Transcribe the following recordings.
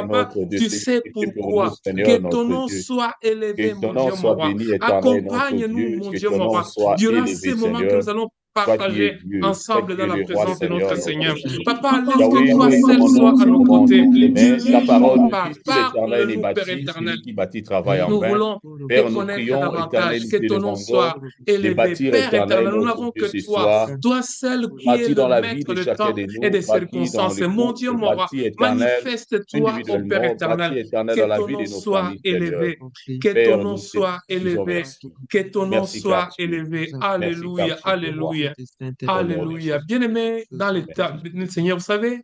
papa, notre Dieu. tu C'est sais difficile pour nous, pourquoi. Seigneur, Que ton notre nom Dieu. soit élevé, Que ton mon nom Dieu, mon soit roi. béni, éternel, notre Accompagne-nous, Dieu. mon Que Dieu, ton mon nom roi, soit durant élevé, ces moments que Seigneur. nous allons Toi qui es partager Dieu, toi ensemble qui dans es la le roi, présence de Seigneur, notre notre Seigneur. Dieu. Papa, laisse que Yahweh, toi nous seul recommandons sois à nos entre côtés. tes mains. Ta parole Dirige-nous, nous dit, si l'Éternel est parle-nous, Père bâti, éternel. celui qui bâtit travaille en Nous vain. voulons te Père, nous connaître prions, davantage, Éternel, nous que te ton nom demandons soit de élevé. bâtir, Père Éternel, éternel, nous notre n'avons Dieu, que ce toi, soir. toi seul qui es Bâti le dans la vie maître de de chacun temps de et nous, des bâti dans circonstances. le Mon couple, Dieu, mon roi, bâti éternel, manifeste-toi, ô Père individuellement, éternel, bâti éternel que dans la ton vie nom de nos soit familles, Seigneur. élevé, que ton Père, nom nous te soit disons élevé, merci. que ton nom Merci car soit tu es Dieu. élevé. Merci Alléluia, car tu es le roi. alléluia, Au nom de alléluia. Jésus. Bien-aimé dans l'état, Merci. Seigneur, vous savez,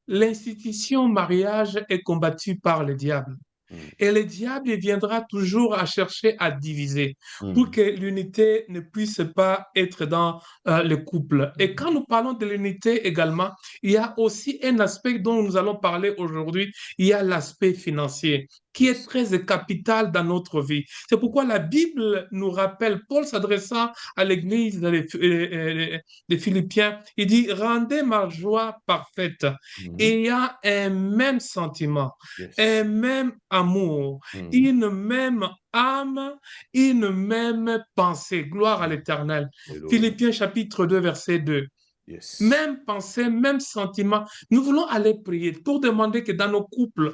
l'institution mariage est combattue par le diable. Mm. Et le diable viendra toujours à chercher à diviser pour Mm. que l'unité ne puisse pas être dans le couple. Et quand nous parlons de l'unité également, il y a aussi un aspect dont nous allons parler aujourd'hui, il y a l'aspect financier qui est Yes. très capital dans notre vie. C'est pourquoi la Bible nous rappelle, Paul s'adressant à l'église des Philippiens, il dit, rendez ma joie parfaite, Mm. ayant un même sentiment, un Yes. même amour, Mm. une même âme, une même pensée. Gloire à Mm. l'Éternel. Alléluia. Philippiens chapitre 2, verset 2. Yes. Même pensée, même sentiment. Nous voulons aller prier pour demander que dans nos couples,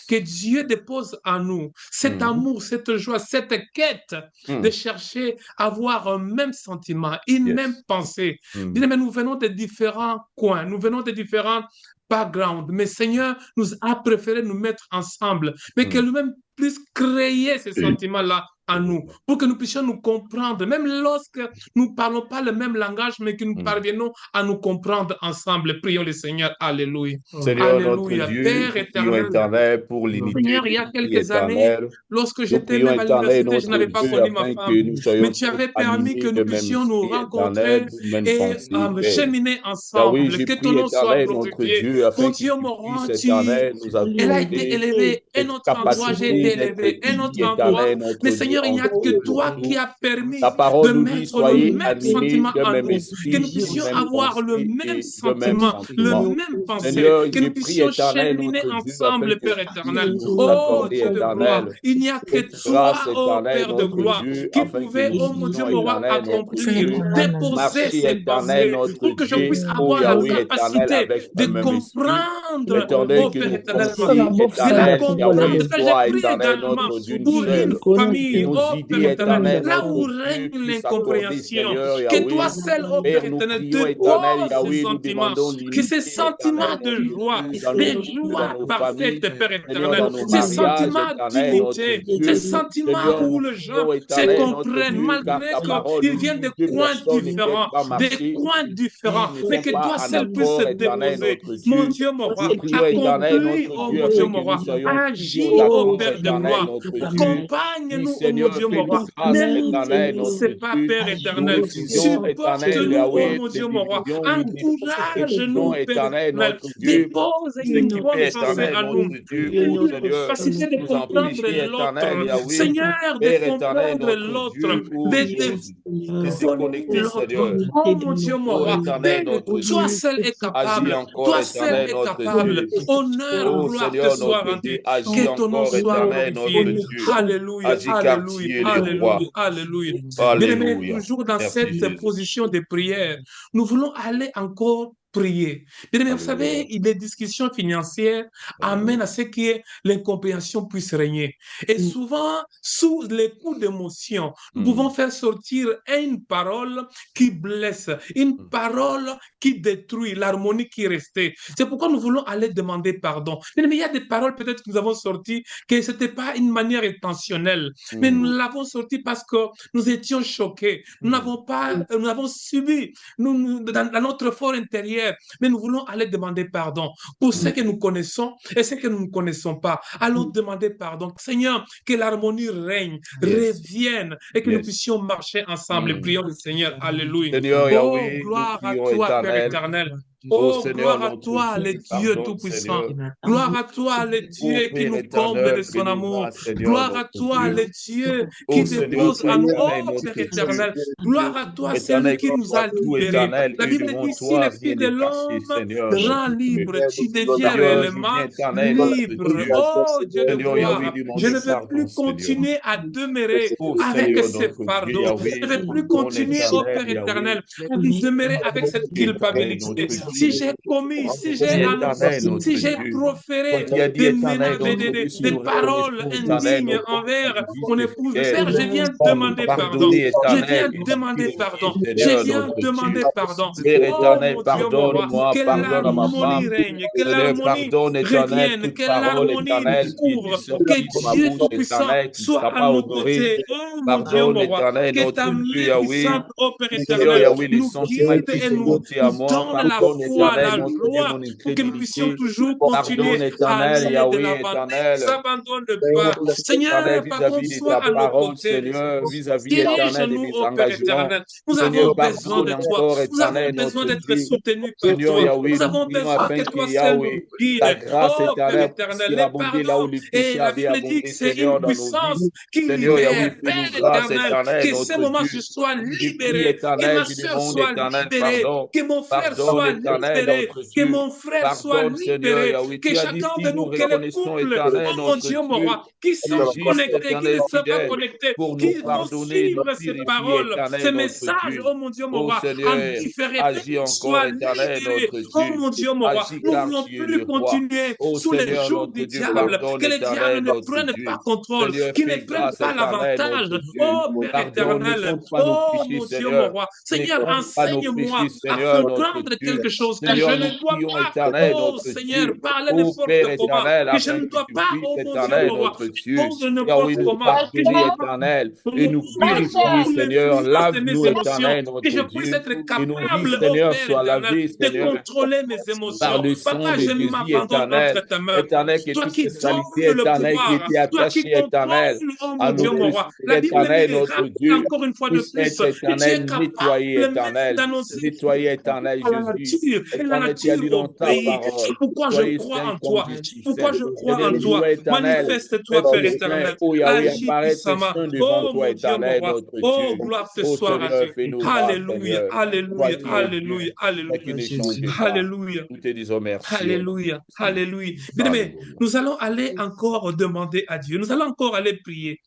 que Yes. Dieu dépose en nous cet Mm. amour, cette joie, cette quête de Mm. chercher à avoir un même sentiment, une même Yes. pensée. Mm. Bien, mais nous venons de différents coins, nous venons de différents backgrounds, mais Seigneur nous a préféré nous mettre ensemble, mais que Mm. lui-même puisse créer ces sentiments-là en nous, Alléluia. pour que nous puissions nous comprendre, même lorsque nous ne parlons pas le même langage, mais que nous Mm. parvenons à nous comprendre ensemble. Prions le Seigneur. Alléluia. Seigneur notre Alléluia. Dieu, Père nous prions éternel, éternel pour l'unité Seigneur, il y de a l'esprit quelques années, éternel. lorsque Nous j'étais prions même à éternel l'université, je notre n'avais pas Dieu connu ma afin femme, que nous mais soyons tu tous avais permis que animés nous de même puissions nous esprit éternel, rencontrer d'une même et pensée, Père. cheminer Yahweh, ensemble. j'ai Que ton prié nom soit éternel notre glorifié. Dieu Mon afin que Dieu, tu mon roi, puisses éternel nous elle a été accorder élevée. Un cette autre endroit, j'ai capacité été d'être élevé. Un unis autre endroit. éternel Mais notre Dieu Seigneur, il n'y en a que Dieu pour toi qui tout. as permis Ta de parole nous dit, mettre le soyez même animés sentiment d'un en même nous. Que nous esprit, d'une puissions même avoir le pensée même et d'un même sentiment, le sentiment. même pensée. Seigneur, Que j'ai nous prié puissions éternel cheminer notre Dieu afin ensemble, que Père tu puisses éternel. nous Oh accorder Dieu de gloire, éternel il n'y a que cette grâce toi, oh éternelle Père de notre gloire, Dieu qui afin que pouvait, nous oh mon Dieu, puissions mon roi, éternel notre accomplir, Dieu déposer marcher ces éternel pensées notre pour que je Dieu, puisse ô avoir la Yahweh éternel capacité avec un de même esprit. comprendre, Éternel, oh que Père nos éternel, ma pensées femme, de la éternelles, Yahweh, comprendre. Père, j'ai soient pris éternel également notre d'une pour une seule. Que famille, nos oh Père idées éternel, éternelles, là où notre Dieu, règne puissent s'accorder, l'incompréhension, Seigneur que toi Yahweh. seul, oh Père Père, nous éternel, prions éternel, dépose ces Yahweh, nous sentiments, demandons que ces l'unité sentiments éternelle, de notre joie, Dieu, dans nos des couples, dans joies nos familles, parfaites, Père Seigneur, éternel, dans nos ces mariages sentiments éternels, notre d'unité, ces Dieu. sentiments Seigneur, où nous les gens prions se éternel, notre comprennent, Dieu, car malgré ta parole qu'ils nous viennent dit de deux coins personnes ne peuvent différents, pas des marcher coins qui différents, ne mais sont que pas toi en seul puisses se accord, éternel, déposer. notre Mon Dieu. Dieu, mon Nous roi, prions éternel, accomplis, notre oh Dieu, mon Dieu, afin mon que nous roi, soyons toujours agis, oh d'accord, Père de éternel, gloire, notre Dieu. Oui, accompagne-nous, oh mon Seigneur, Dieu, mon fais-nous roi. grâce, Ne nous éternel, notre laisse pas, Dieu. Père Nous éternel. refusons, éternel, Supporte-nous, oh Yahweh, mon les Dieu, mon roi. divisions, nous refusons, Encourage-nous, Père éternel, éternel. notre Dieu, Dépose tout ce une qui bonne peut, pensée éternel, à nous. notre Dieu, oh Une Seigneur, capacité de nous comprendre empêcher, éternel, l'autre. Yahweh, Seigneur, de Père éternel, comprendre notre l'autre. Dieu, oh Jésus, de se Donner connecter, l'autre. Seigneur. Oh mon Dieu, mon Oh roi. éternel, Père, notre toi Dieu, seul est agis capable. encore, Toi seul éternel, est notre capable. Dieu. Honneur, Oh gloire te Seigneur, soit notre Dieu, rendu. agis Que ton nom encore, soit éternel, glorifié. notre Dieu. Alléluia, Agis car alléluia, tu es le roi. alléluia, alléluia. Bien-aimés, Alléluia. toujours dans Merci cette Jésus. position de prière, nous voulons aller encore prier. Bien-aimés, vous Alléluia. savez, les discussions financières amènent Alléluia. à ce que l'incompréhension puisse régner. Et souvent, sous les coups d'émotion, nous pouvons Mm, faire sortir une parole qui blesse, une mm, parole qui détruit l'harmonie qui est restée. C'est pourquoi nous voulons aller demander pardon. Mais il y a des paroles peut-être que nous avons sorties que ce n'était pas une manière intentionnelle, mais nous mm, l'avons sorti parce que nous étions choqués. Nous mm. n'avons pas, nous avons subi dans notre fort intérieur, mais nous voulons aller demander pardon pour ce que nous connaissons et ce que nous ne connaissons pas. Allons demander pardon. Seigneur, que l'harmonie règne, Yes. revienne et que nous Yes. puissions marcher ensemble. Mm. Prions le Seigneur. Alléluia. Seigneur Oh, Yahweh, nous gloire à prions toi, Père éternel. éternel. Oh, Seigneur, gloire à notre toi, le Dieu, Dieu pardonne, Tout-Puissant. Seigneur. Gloire à toi, le Dieu qui Père nous comble de éternel, son bénis amour. moi, Seigneur, Gloire à notre toi, Dieu. le Dieu qui Seigneur, dépose toi en nous. éternel, Oh, notre Père Dieu. éternel. Gloire à toi, celui Éternel, qui qui nous toi a tout libérés. éternel, La et Bible devant dit, si le toi, rien Fils de n'est caché, l'homme Seigneur, notre rend Dieu. libre, tu deviens Seigneur, vivien réellement éternel, notre libre. Dieu. Oh, Dieu de Seigneur, Yahweh, gloire. Je demandez ne veux pardon, plus Seigneur. continuer à demeurer avec Seigneur, ces notre Dieu, fardeaux. Je Yahweh, ne veux plus pardonne continuer, oh éternel, Père Yahweh, éternel, à demeurer avec cette éternel, culpabilité. notre Si Dieu. j'ai commis, si j'ai Vie annoncé, éternel, notre si j'ai Dieu. Toi proféré qui as dit des, éternel, notre Dieu, si des nous paroles reconnaissons éternel indignes notre envers mon juste et épouse, fidèle, Père, je viens pour nous demander pardon. pardonner Je éternel viens et nous demander purifier, pardon. Je Seigneur, viens notre demander Dieu. pardon. Père Oh éternel, mon Dieu, mon roi, pardonne-moi, que pardonne à ma l'harmonie femme. règne, que Seigneur, l'harmonie pardonne éternel revienne, toute que parole l'harmonie nous éternelle qui était couvre, que sortie de ma Dieu bouche Tout-Puissant éternelle qui ne soit sera à pas nos honorée. côtés. Oh mon Dieu, Pardonne mon roi, éternel, que ta notre Dieu, main Yahweh. puissante, oh Père Seigneur, éternel, Yahweh, les nous sentiments guide qui et sont montés à nous moi. donne la Pardonne foi, éternel, la mon Dieu, joie mon pour que nous puissions incrédulité. toujours Pardonne continuer à éternel, aller de Yahweh l'avant. Ne nous éternel. abandonne pas. Éternel, Seigneur, pardon, vis-à-vis de sois ta à nos parole, côtés. Seigneur, vis-à-vis éternel de Dirige-nous, mes ô Père engagements. éternel. Nous Seigneur, avons besoin pardonne de toi. encore, Nous avons éternel, besoin notre d'être Dieu. soutenus par Seigneur toi. Yahweh, Nous nous avons prions besoin afin que que toi seul nous Yahweh, ta guides. grâce Oh Père éternelle puisse éternel, les surabonder là où pardons. les Et péchés la avaient Bible dit abondé, que c'est une Seigneur, dans nos vies. puissance qui Seigneur libère. Yahweh, fais-nous Père grâce éternel, éternelle, que ce notre moment Dieu. je sois Je prie libéré, que éternel, ma je soeur demande soit éternel libérée, pardon. que mon frère Pardonne soit éternel, libéré, notre que Dieu. mon frère soit Pardonne, Seigneur libéré, Yahweh. que Tu as dit chacun si de nous nous, que les reconnaissons couples, éternel, oh mon notre Dieu, mon Dieu, roi, qui tu es sont juste, connectés, qui éternel ne et sont pas fidèle connectés, pour nous qui vont pardonner, nous suivre ces purifier, paroles, ces éternel, notre messages, Dieu. oh mon Dieu, mon Ô roi, en Seigneur, différé, agis encore, soient éternel, libérés, notre oh Dieu. mon Dieu, mon roi. Agis Nous ne car voulons tu es plus le roi. continuer Ô sous les Seigneur, jours notre du Dieu, diable, pardonne, que le diable éternel, ne notre prenne pas Dieu. contrôle, Seigneur, qu'il ne fais prenne grâce, pas éternel, l'avantage, notre Dieu. oh Père Pardonne, ne éternel, compte pas nos oh péchés, mon Dieu, mon Seigneur. roi. Ne Seigneur, compte pas nos enseigne-moi péchés, à Seigneur, notre comprendre Dieu. quelque chose que je Seigneur, nous ne dois prions, pas, éternel, oh notre Seigneur, Dieu. parler Ô n'importe Père comment, éternel, que je afin ne que dois tu pas, puisses, oh mon Dieu, éternel, mon roi, notre Dieu. répondre Yahweh, n'importe nous comment, que je pardonner, dois pas éternel, et nous purifier, sous Seigneur. l'influence de mes Lave-nous, émotions, éternel, que je notre puisse Dieu. être Et nos vies, capable, oh Seigneur, Père soient éternel, lavées, de Seigneur, contrôler mes par émotions. le sang Papa, de je Jésus m'abandonne éternel, entre tes mains. éternel, que Toi toute qui salité donnes le éternelle qui pouvoir, était toi qui attachée, éternel, contrôles, oh à mon Dieu, notre mon roi. esprit La Bible éternel, dit, notre rappelle Dieu, encore une fois de puisse plus, être que tu es éternel, nettoyé, capable même éternel, d'annoncer nettoyé, éternel, à la Jésus. nature, et la Éternel, tu as nature dit dans ta obéit. C'est parole, pourquoi je soyez crois saints en comme toi. je C'est suis pourquoi saint. je crois Seigneur, en toi. toi, éternel, Manifeste-toi, Père fais-toi saint, éternel. ô Yahweh, Agis apparaît puissamment. saint devant Oh toi, mon Dieu, mon éternel, roi. notre Oh, Dieu. gloire ce Ô soir à Seigneur, Dieu. fais-nous grâce, Alléluia, Seigneur. Toi alléluia, qui es Dieu, alléluia, toi alléluia. qui ne changes pas. Alléluia. Nous te disons merci, ô Dieu. Alléluia, alléluia. Bien aimé, Alléluia. nous allons aller encore demander à Dieu, nous allons encore aller prier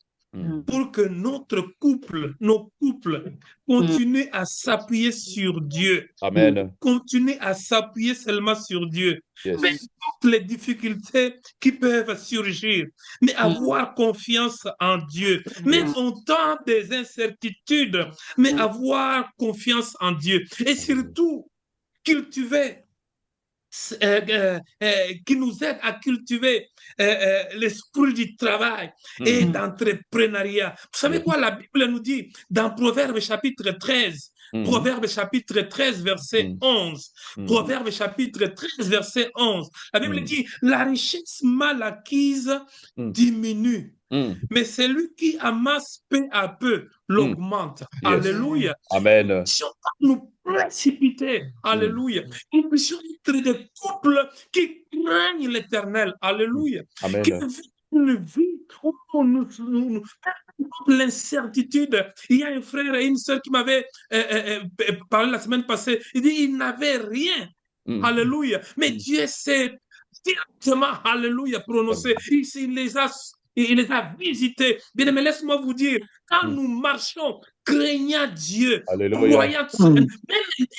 pour que notre couple, nos couples, continuent à s'appuyer sur Dieu. Amen. Continuer à s'appuyer seulement sur Dieu. Yes. Mais toutes les difficultés qui peuvent surgir, mais avoir confiance en Dieu. Même en temps des incertitudes, mais avoir confiance en Dieu. Et surtout, cultiver qui nous aide à cultiver l'esprit du travail et d'entrepreneuriat. Vous savez quoi, la Bible nous dit dans Proverbe chapitre 13, Proverbe chapitre 13, verset 11. Proverbe chapitre 13, verset 11. La Bible dit, la richesse mal acquise diminue. Mais celui qui amasse peu à peu l'augmente. Yes. Alléluia. Amen. Nous ne puissions pas nous précipiter. Alléluia. Nous puissions être des couples qui craignent l'éternel. Alléluia. Amen. Qui vivent une vie où nous l'incertitude. Il y a un frère et une sœur qui m'avaient parlé la semaine passée. Il dit, il n'avait rien. Alléluia. Mais Dieu s'est directement, alléluia, prononcé. Il les a visités. Bien aimé, laisse-moi vous dire, quand nous marchons, craignant Dieu, croyant, même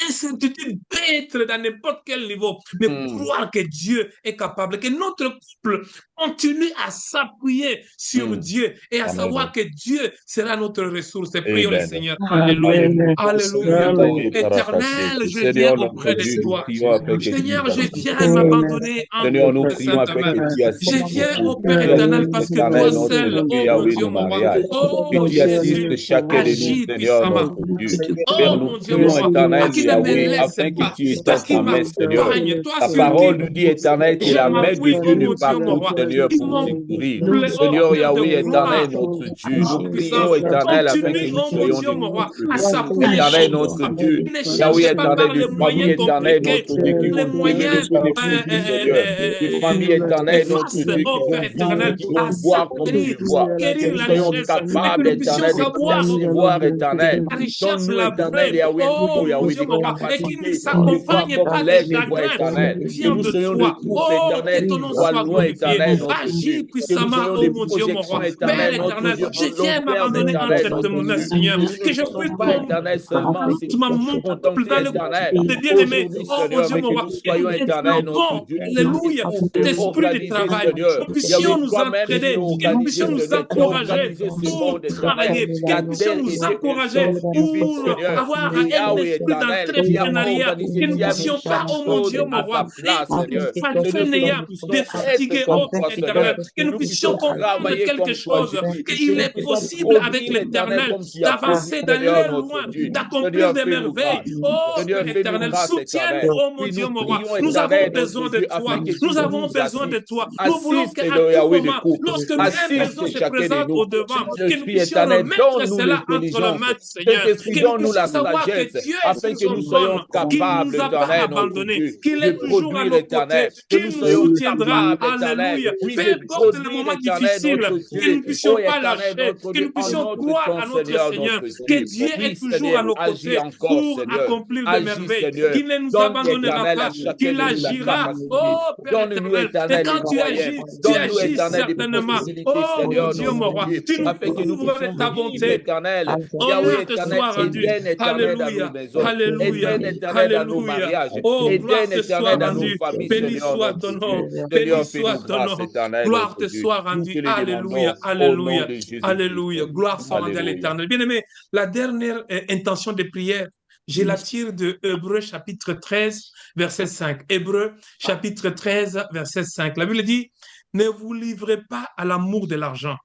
l'incertitude peut être dans n'importe quel niveau, mais croire que Dieu est capable, que notre couple continue à s'appuyer sur Dieu et à savoir que Dieu sera notre ressource. Et prions le Seigneur. Alléluia. Alléluia. Éternel, je viens auprès de toi. Seigneur, je viens m'abandonner en Seigneur, nous ta prions sainte afin main. que tu assistes. Je viens au Père éternel parce que toi seul, oh mon Dieu, mon roi, oh que tu Jésus, assistes chacun de nous, agis Seigneur puissamment. notre Dieu. Oh Père, mon nous Dieu, prions, mon roi, éternel qui ne me Yahweh, laisse afin que pas, tu étends parce qu'il ta main, Seigneur. m'accompagne, toi Ta sur parole nous qui dit, éternel, que je la main de m'appuie, Dieu oh ne mon Dieu, mon parcourt, roi, Seigneur, qui pour secourir. m'enfle, oh Seigneur Père de Yahweh, gloire, éternel notre Dieu, nous puissant, prions, éternel, afin que continue, nous oh mon soyons Dieu, des mon roi, à couple. s'appuyer Éternel sur notre toi. Dieu, Ne Yahweh, cherchez pas éternel, par de les famille moyens éternelle, compliqués, notre Dieu, qui les vont trouver le moyens conflit, Seigneur. De famille éternelle, notre néfastes, Dieu, qui oh Père vont vivre et éternel, qui à vont voir comme tu s'acquérir, vois. Que guérir nous la soyons richesse, mais que capables, nous puissions éternel, de savoir percevoir, éternel. la richesse, Donne-nous, la éternel, vraie, Yahweh, oh nous, mon Yahweh, Dieu, des mon roi, et qui ne capacités de voir s'accompagne comme pas de l'aigle voit, chagrin éternel. qui Que vient nous de soyons des toi. couples, Oh, que éternel, ton qui nom voient soit loin, glorifié. éternel, notre Agis Dieu. Que nous puissamment, soyons oh des mon Dieu, mon projections, roi. Père éternel, notre éternel, Dieu, je en viens long terme, m'abandonner éternel, entre tes notre mains, Dieu. Seigneur, Que nous ne que je puissions puisse pas, éternel, seulement se monter contempler, dans le éternel, groupe de bien-aimés. aujourd'hui, Oh mon Seigneur, Dieu, mais mon que roi, nous et soyons, nous éternel, notre développons, Dieu, des alléluia, couples l'esprit de organisés, travail. Seigneur. Nous Yahweh, puissions nous toi-même, tu es entraider, que nous organisé, puissions nous Seigneur. Tu as encourager organisé ce pour monde, éternel. travailler, que La nous puissions terre nous était un encourager sol du vide, pour Seigneur. avoir Et un Yahweh, esprit éternel, tu as d'entrepreneuriat, organisé, que nous tu as mis puissions pas, chaque oh mon chose Dieu, mon à sa roi, place, Seigneur. Seigneur, que nous de puissions être fatiguer, comme oh toi, Père Seigneur. éternel, que Que nous nous puissions puissions comprendre travailler quelque comme toi, chose, Jésus. Que qu'il nous est puissions possible avec produire, éternel, l'éternel comme tu as produit, d'avancer, Seigneur, d'aller notre loin, Dieu. d'accomplir Seigneur, des fais-nous merveilles. grâce. Oh Seigneur, Père fais-nous éternel, grâce, soutiens-nous, éternel. oh mon Puis Dieu, nous mon roi. prions, Nous avons éternel, notre besoin de Dieu, afin toi. que Nous tu avons nous besoin de assistes. toi. Nous voulons Assiste, qu'à tout Yahweh, des moment, couples. lorsque un besoin Assiste se chacun de présente nous. au devant, que nous Saint-Esprit puissions éternel, remettre donne-nous cela entre les l'intelligence. mains du Seigneur, Saint-Esprit, que nous donne-nous puissions la savoir que sagesse, Dieu est afin que toujours nous homme, soyons qu'il ne capables, nous a pas éternel, notre abandonnés, Dieu, qu'il de est toujours à produire, nos côtés, éternel, que nous qu'il nous soyons soutiendra. capables, éternel, Alléluia. oui, Peu de importe les produire, moments éternel, difficiles, notre que nous ne Dieu, puissions oh pas éternel, lâcher, notre que Dieu, nous en puissions notre croire temps, à notre Seigneur, Seigneur, notre que Dieu. Dieu Oui, est toujours à Seigneur, nos agis côtés encore, pour Seigneur. accomplir des Agis, merveilles, Seigneur. qu'il ne nous Donne, abandonnera éternel, à pas, chacun qu'il de nous la agira. capacité. Oh Père Donne-nous, éternel, et éternel, les quand moyens. tu Donne-nous, agis éternel, des certainement. possibilités, Oh mon Seigneur, Dieu, mon notre roi, Dieu, tu nous afin que nous couvres de puissions ta vivre, bonté. éternel. Yahweh, Honneur te éternel, soit rendu. Éden, éternel, dans nos Alléluia. maisons. Alléluia. Éden, éternel, dans nos Alléluia. mariages. Oh, gloire Éden, te soit éternel, dans nos rendue. familles, Béni Seigneur, soit notre ton Dieu. nom. Béni Seigneur, soit fais-nous ton grâce, nom. éternel, Gloire notre te Dieu. soit Nous te rendue. le Alléluia. demandons au nom Alléluia. de Jésus-Christ. Alléluia. Gloire soit rendue à Alléluia. l'Éternel. Bien-aimé, la dernière intention de prière, je la tire de Hébreux chapitre 13, verset 5. Hébreux chapitre 13, verset 5. La Bible dit, ne vous livrez pas à l'amour de l'argent.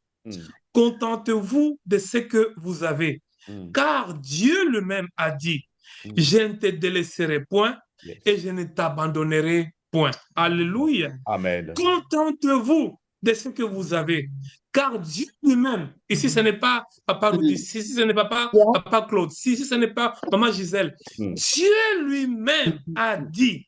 Contentez-vous de ce que vous avez. Car Dieu lui-même a dit, je ne te délaisserai point et je ne t'abandonnerai point. Alléluia. Amen. Contentez-vous de ce que vous avez. Car Dieu lui-même, ici ce n'est pas Papa Rudy, ici ce n'est pas Papa Claude, ici ce n'est pas Maman Gisèle. Dieu lui-même a dit,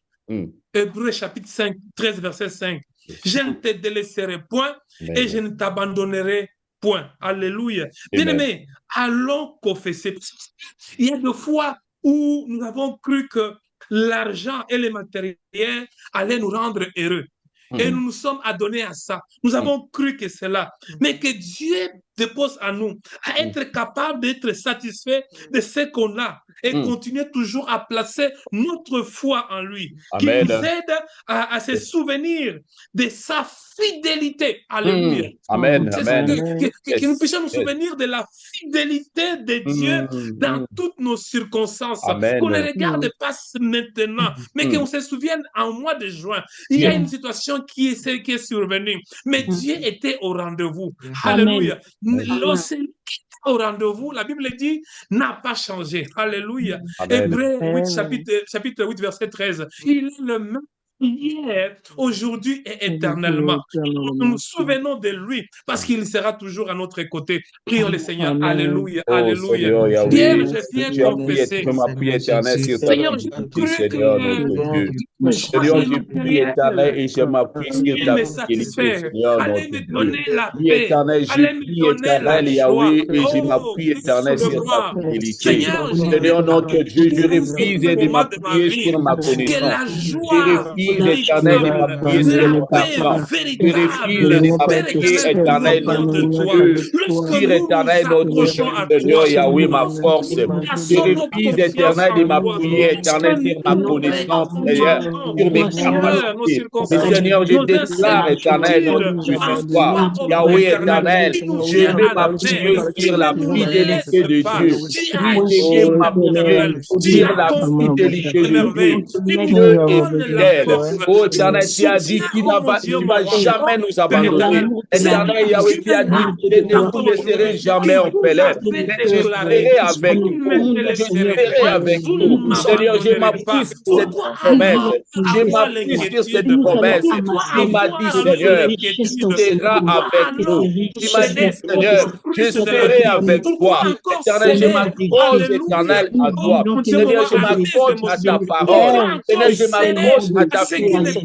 Hébreux chapitre 5, 13, verset 5, je ne te délaisserai point et je ne t'abandonnerai point. Alléluia. Bien-aimé, allons confesser. Il y a des fois où nous avons cru que l'argent et les matériels allaient nous rendre heureux. Et nous nous sommes adonnés à ça. Nous avons cru que c'est là. Mais que Dieu dépose à nous à être capable d'être satisfait de ce qu'on a et continuer toujours à placer notre foi en lui. Amen. Qui nous aide à se souvenir de sa fidélité. Alléluia. Amen. Amen. Que nous puissions nous souvenir de la fidélité de Dieu dans toutes nos circonstances. Amen. Qu'on ne regarde pas maintenant, mais qu'on se souvienne en mois de juin. Il y a une situation qui est survenue, mais Dieu était au rendez-vous. Alléluia. Lorsqu'il est au rendez-vous, la Bible dit, n'a pas changé. Alléluia. Hébreux 8, chapitre 8, verset 13. Il est le même hier, aujourd'hui et éternellement. Nous nous souvenons de lui parce qu'il sera toujours à notre côté. Prions le Seigneur. Alléluia. Alléluia. Hier, je viens confesser. Seigneur, je cru que Seigneur, je prie éternel et je m'appuie sur ta fidélité, Seigneur, allez notre me donner Dieu. la Oui, paix. éternel, je Allez me prie donner éternel, la Yahweh, joie. et je m'appuie éternel sur ta fidélité. Seigneur, Seigneur, notre Dieu, je refuse de m'appuyer sur ma que connaissance. la Je joie refuse éternel de m'appuyer sur la mon paix argent. Je refuse véritable, de Père m'appuyer éternel, éternel, nous notre venons de toi. Dieu. Lorsque Dire nous éternel, nous notre approchons Dieu, à Seigneur, toi, Yahweh, ma lorsque force. nous Je plaçons nos refuse confiances éternel de en toi, m'appuyer éternel lorsque sur ma nous connaissance, Seigneur, abandonnons, sur mes Seigneur, nos capacités. Mais circonstances, Seigneur, je nos déclare éternel, notre incertitudes Dieu, ce en soir. toi, oh Père Yahweh éternel, éternel, tu nous je tiens vais à la main, m'appuyer tu sur ne la nous fidélité laisses de pas, Dieu. tu Oui, agis, je vais Père m'appuyer éternel, tu sur la accomplis fidélité des de merveilles, Dieu. tu nous Dieu est donnes la fidèle. Oh, Éternel, tu as dit qu'il ne va jamais nous abandonner. Éternel Yahweh, tu as dit que ne vous laisserez jamais en pélère. Je serai avec vous. Je serai avec vous. Seigneur, je m'appuie sur cette promesse. Je m'appuie sur cette promesse. Tu m'as dit, Seigneur, tu seras avec nous. Tu m'as dit, Seigneur, je serai avec toi. Éternel, je m'accroche, Éternel, à toi. Seigneur, je m'accroche à ta parole. Seigneur, je m'accroche à ta fidélité.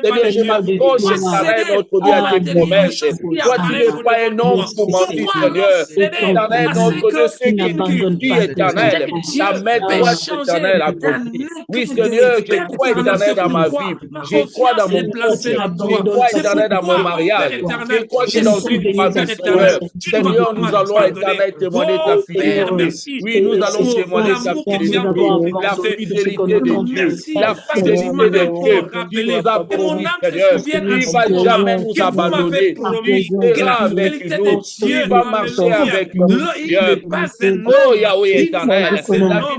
Seigneur, je m'accroche, Éternel, notre Dieu, à tes promesses. Toi, tu n'es pas un homme pour mentir, Seigneur. Éternel, notre Dieu, ce que tu dis, Éternel, ta main droite, Éternel, accomplie. Oui, Seigneur, je crois, Éternel, dans ma vie. Je crois dans mon couple. Je crois, Éternel, dans mon mariage. Je crois que dans une famille, Seigneur, nous allons, Éternel, témoigner ta fidélité. Oui, nous allons témoigner ta fidélité. La fidélité de Dieu. La fidélité de Dieu. Tu nous as promis, Seigneur. Il ne va jamais nous abandonner. Il sera avec nous. Il va marcher avec nous, Seigneur. Oh, Yahweh éternel.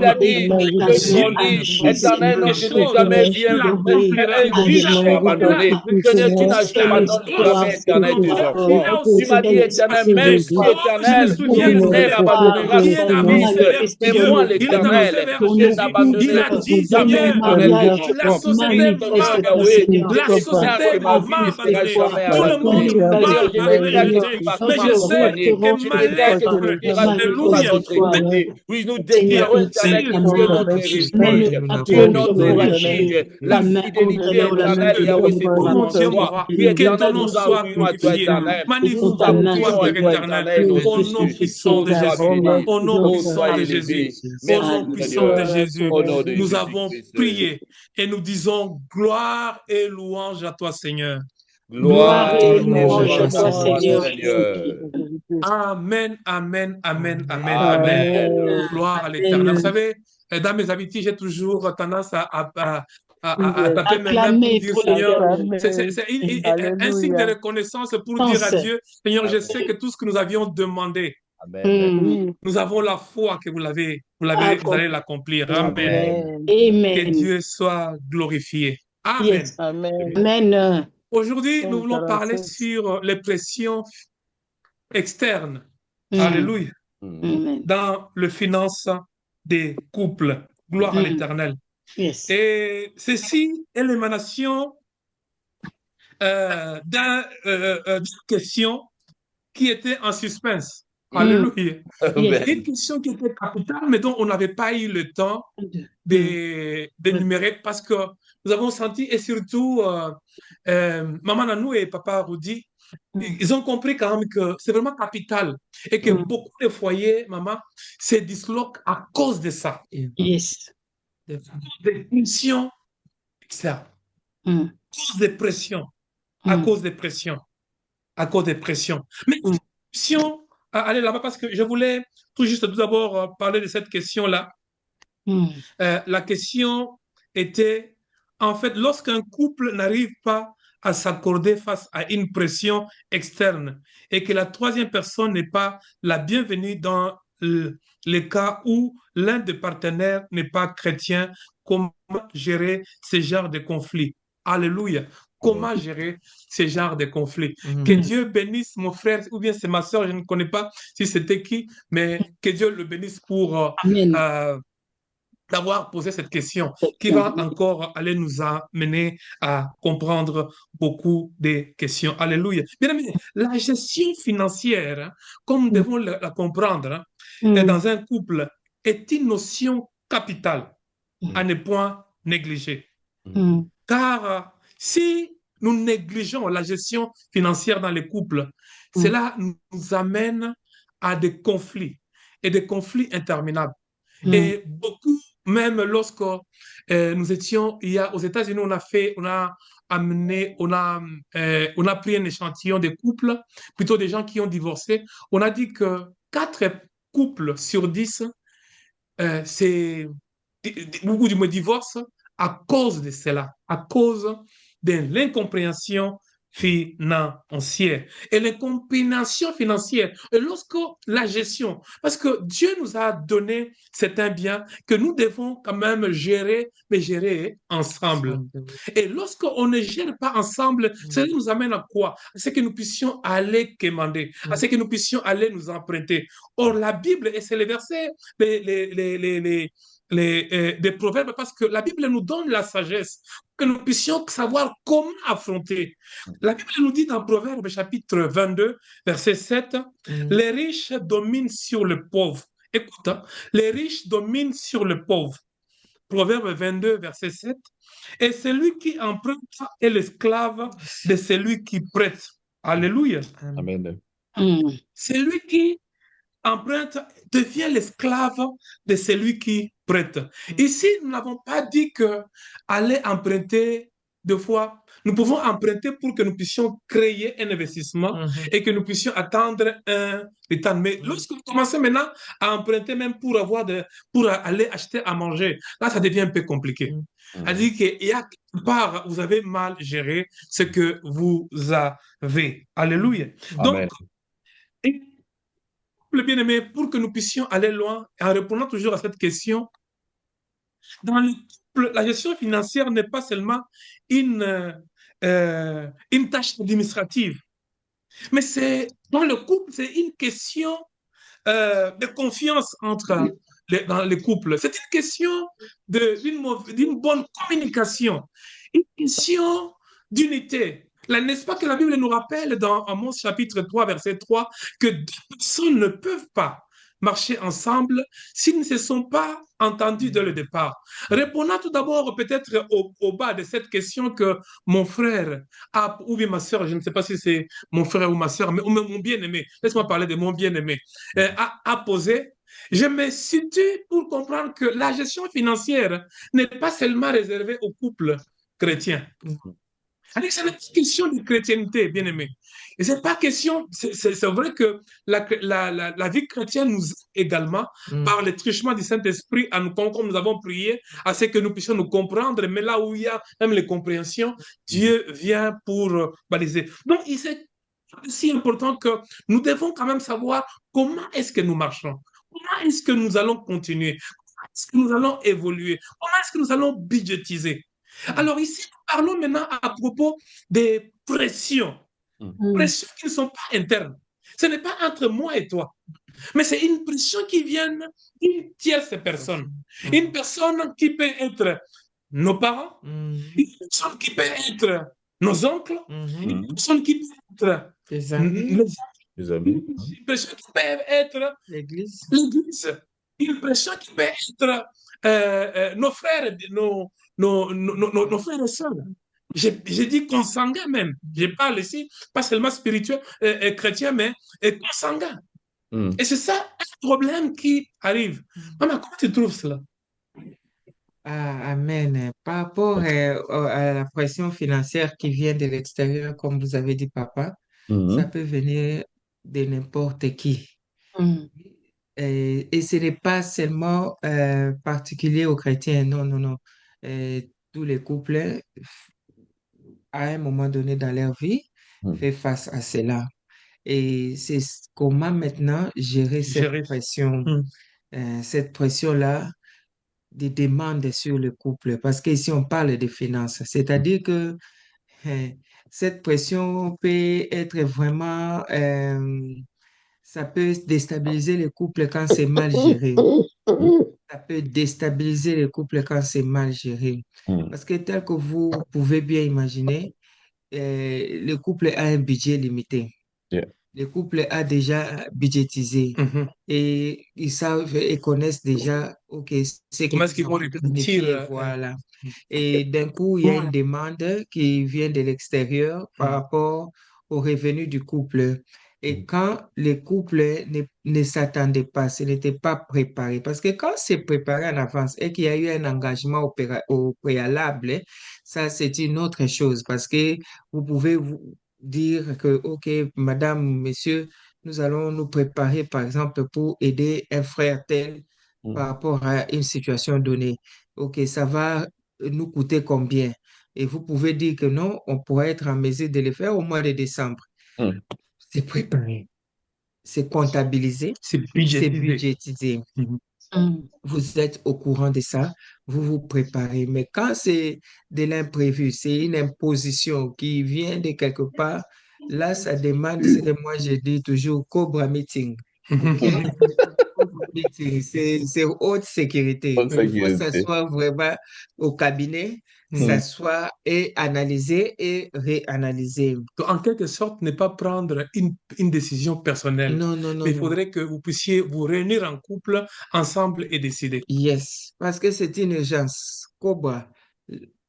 David a dit que éternel, non, je n'ai jamais vu un juge abandonné. Seigneur, tu n'as jamais éternel tes enfants. Tu m'as dit, éternel, même si éternel, une mère abandonnera son fils, mais moi, l'éternel, je n'abandonnerai jamais éternel tes enfants. Oui, nous déclarons éternel que tu es notre refuge, tu es notre refuge, la fidélité éternelle, Yahweh, c'est ton toi. Oui, éternel, nous appuyons à toi, éternel. Nous appuyons à toi, éternel, au nom puissant de Jésus, au nom puissant de Jésus, au nom puissant de Jésus, nous avons prié et nous disons gloire et louange à toi, Seigneur. Gloire et louange à toi, Seigneur. Amen, amen, amen, amen, amen. Gloire à l'Éternel. Vous savez, dans mes habitudes, j'ai toujours tendance à taper mes mains pour dire Seigneur. C'est un signe de reconnaissance pour dire à Dieu, Seigneur, je sais que tout ce que nous avions demandé, nous avons la foi que vous allez l'accomplir. Amen. Que Dieu soit glorifié. Amen. Amen. Aujourd'hui, nous voulons parler sur les pressions externes. Alléluia. Dans le finance des couples. Gloire à l'Éternel. Et ceci est l'émanation d'une question qui était en suspense. Alléluia. Une question qui était capitale, mais dont on n'avait pas eu le temps d'énumérer parce que nous avons senti, et surtout Maman Nanou et Papa Rudy, ils ont compris quand même que c'est vraiment capital et que beaucoup de foyers, maman, se disloquent à cause de ça. Des pressions externes. À cause des pressions. À cause des pressions. À cause des pressions. Mais pression, allez là-bas parce que je voulais tout juste tout d'abord parler de cette question-là. La question était, en fait, lorsqu'un couple n'arrive pas à s'accorder face à une pression externe et que la troisième personne n'est pas la bienvenue dans le cas où l'un des partenaires n'est pas chrétien, comment gérer ce genre de conflit? Alléluia. Comment gérer ce genre de conflit? Que Dieu bénisse mon frère, ou bien c'est ma soeur, je ne connais pas si c'était qui, mais que Dieu le bénisse pour d'avoir posé cette question qui va encore aller nous amener à comprendre beaucoup de questions. Alléluia. Bien aimé, la gestion financière, comme nous devons la comprendre, dans un couple, est une notion capitale à ne point négliger. Car si nous négligeons la gestion financière dans les couples, cela nous amène à des conflits et des conflits interminables. Et beaucoup, même lorsque nous étions, aux États-Unis, on a pris un échantillon de couples, plutôt des gens qui ont divorcé. On a dit que 4 couples sur 10, c'est beaucoup de divorces à cause de cela, à cause de l'incompréhension financière et les combinations financières. Et lorsque la gestion, parce que Dieu nous a donné certains biens que nous devons quand même gérer, mais gérer ensemble. Et lorsqu'on ne gère pas ensemble, cela nous amène à quoi? À ce que nous puissions aller commander, à ce que nous puissions aller nous emprunter. Or, la Bible, et c'est les versets, des proverbes, parce que la Bible nous donne la sagesse, que nous puissions savoir comment affronter. La Bible nous dit dans Proverbe chapitre 22, verset 7, les riches dominent sur le pauvre. Écoute, hein, les riches dominent sur le pauvre. Proverbe 22, verset 7. Et celui qui emprunte est l'esclave de celui qui prête. Alléluia. Amen. Celui qui emprunte devient l'esclave de celui qui prête. Ici, nous n'avons pas dit que aller emprunter deux fois. Nous pouvons emprunter pour que nous puissions créer un investissement et que nous puissions attendre un return. Mais lorsque vous commencez maintenant à emprunter même pour pour aller acheter à manger, là, ça devient un peu compliqué. C'est-à-dire qu'il y a quelque part, vous avez mal géré ce que vous avez. Alléluia. Amen. Donc, le bien-aimé, pour que nous puissions aller loin, en répondant toujours à cette question, dans le couple, la gestion financière n'est pas seulement une tâche administrative, mais dans le couple, c'est une question de confiance dans les couples. C'est une question d'une bonne communication, une question d'unité. N'est-ce pas que la Bible nous rappelle dans Amos chapitre 3, verset 3, que deux personnes ne peuvent pas marcher ensemble s'ils ne se sont pas entendus dès le départ. Répondant tout d'abord peut-être au bas de cette question que mon frère ou bien ma soeur, je ne sais pas si c'est mon frère ou ma soeur, mais mon bien-aimé, laisse-moi parler de mon bien-aimé, a posé. Je me situe pour comprendre que la gestion financière n'est pas seulement réservée aux couples chrétiens. C'est une question de chrétienté, bien aimé. Et c'est pas question, c'est vrai que la vie chrétienne nous également, par le truchement du Saint-Esprit, comme nous avons prié, à ce que nous puissions nous comprendre, mais là où il y a même les compréhensions, Dieu vient pour baliser. Donc, c'est aussi important que nous devons quand même savoir comment est-ce que nous marchons, comment est-ce que nous allons continuer, comment est-ce que nous allons évoluer, comment est-ce que nous allons budgétiser. Alors ici, nous parlons maintenant à propos des pressions. Pressions qui ne sont pas internes. Ce n'est pas entre moi et toi, mais c'est une pression qui vient d'une tierce personne. Une personne qui peut être nos parents, une personne qui peut être nos oncles, une personne qui peut être les amis, une personne qui peut être l'église, une personne qui peut être nos frères, nos frères et sœurs. J'ai dit consanguin même. Je parle ici, pas seulement spirituel, chrétien, mais consanguin. Et c'est ça un problème qui arrive. Maman, comment tu trouves cela? Amen. Par rapport à la pression financière qui vient de l'extérieur, comme vous avez dit, papa, ça peut venir de n'importe qui. Et ce n'est pas seulement particulier aux chrétiens, non, non, non. Tous les couples, à un moment donné dans leur vie, font face à cela. Et c'est comment maintenant gérer cette pression, cette pression-là, des demandes sur le couple. Parce qu'ici, on parle de finances. C'est-à-dire que cette pression peut être vraiment, ça peut déstabiliser le couple quand c'est mal géré. Ça peut déstabiliser le couple quand c'est mal géré. Parce que tel que vous pouvez bien imaginer, le couple a un budget limité. Le couple a déjà budgétisé et ils savent et connaissent déjà, OK, c'est comment est-ce qu'ils vont répartir. Voilà. Et d'un coup, il y a une demande qui vient de l'extérieur par rapport aux revenus du couple. Et quand les couples ne s'attendaient pas, ce n'était pas préparé. Parce que quand c'est préparé en avance et qu'il y a eu un engagement au préalable, ça, c'est une autre chose. Parce que vous pouvez dire que, OK, madame, monsieur, nous allons nous préparer, par exemple, pour aider un frère tel par rapport à une situation donnée. OK, ça va nous coûter combien? et vous pouvez dire que non, on pourrait être en mesure de le faire au mois de décembre. Mm. C'est préparé, c'est comptabilisé, C'est c'est budgétisé. budgétisé. Vous êtes au courant de ça, vous vous préparez. Mais quand c'est de l'imprévu, c'est une imposition qui vient de quelque part, là, ça demande ce que moi je dis toujours, Cobra Meeting. Cobra Meeting, c'est haute sécurité. Bonne Il faut sécurité. s'asseoir vraiment au cabinet, s'asseoir et analyser et réanalyser. Donc, en quelque sorte, ne pas prendre une décision personnelle, Non, non, non, mais il non. faudrait que vous puissiez vous réunir en couple ensemble et décider. Yes, parce que c'est une urgence. Cobra,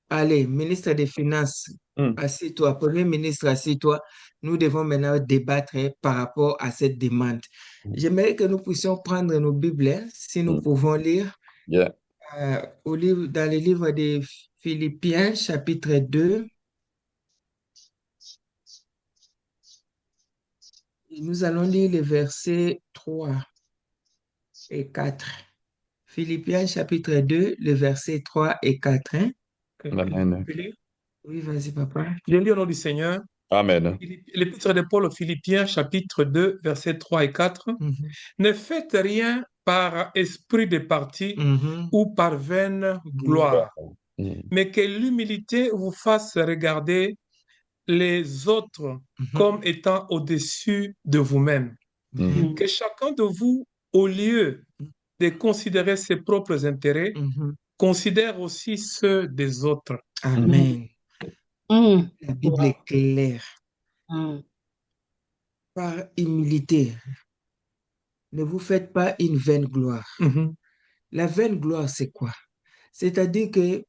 allez, ministre des Finances, Mm. assis-toi, Premier ministre, assis-toi. Nous devons maintenant débattre par rapport à cette demande. J'aimerais que nous puissions prendre nos Bibles, hein, si nous Mm. pouvons lire Yeah. dans le livre de Philippiens, chapitre 2. Et nous allons lire les versets 3 et 4. Philippiens, chapitre 2, les versets 3 et 4. Hein? Amen. Oui, vas-y, papa. Je lis au nom du Seigneur. Amen. L'épître de Paul aux Philippiens, chapitre 2, versets 3 et 4. Ne faites rien par esprit de parti ou par vaine gloire, Mm. mais que l'humilité vous fasse regarder les autres comme étant au-dessus de vous-même. Mm. Que chacun de vous, au lieu de considérer ses propres intérêts, considère aussi ceux des autres. Amen. La Bible est claire. Par humilité, ne vous faites pas une vaine gloire. La vaine gloire, c'est quoi? C'est-à-dire que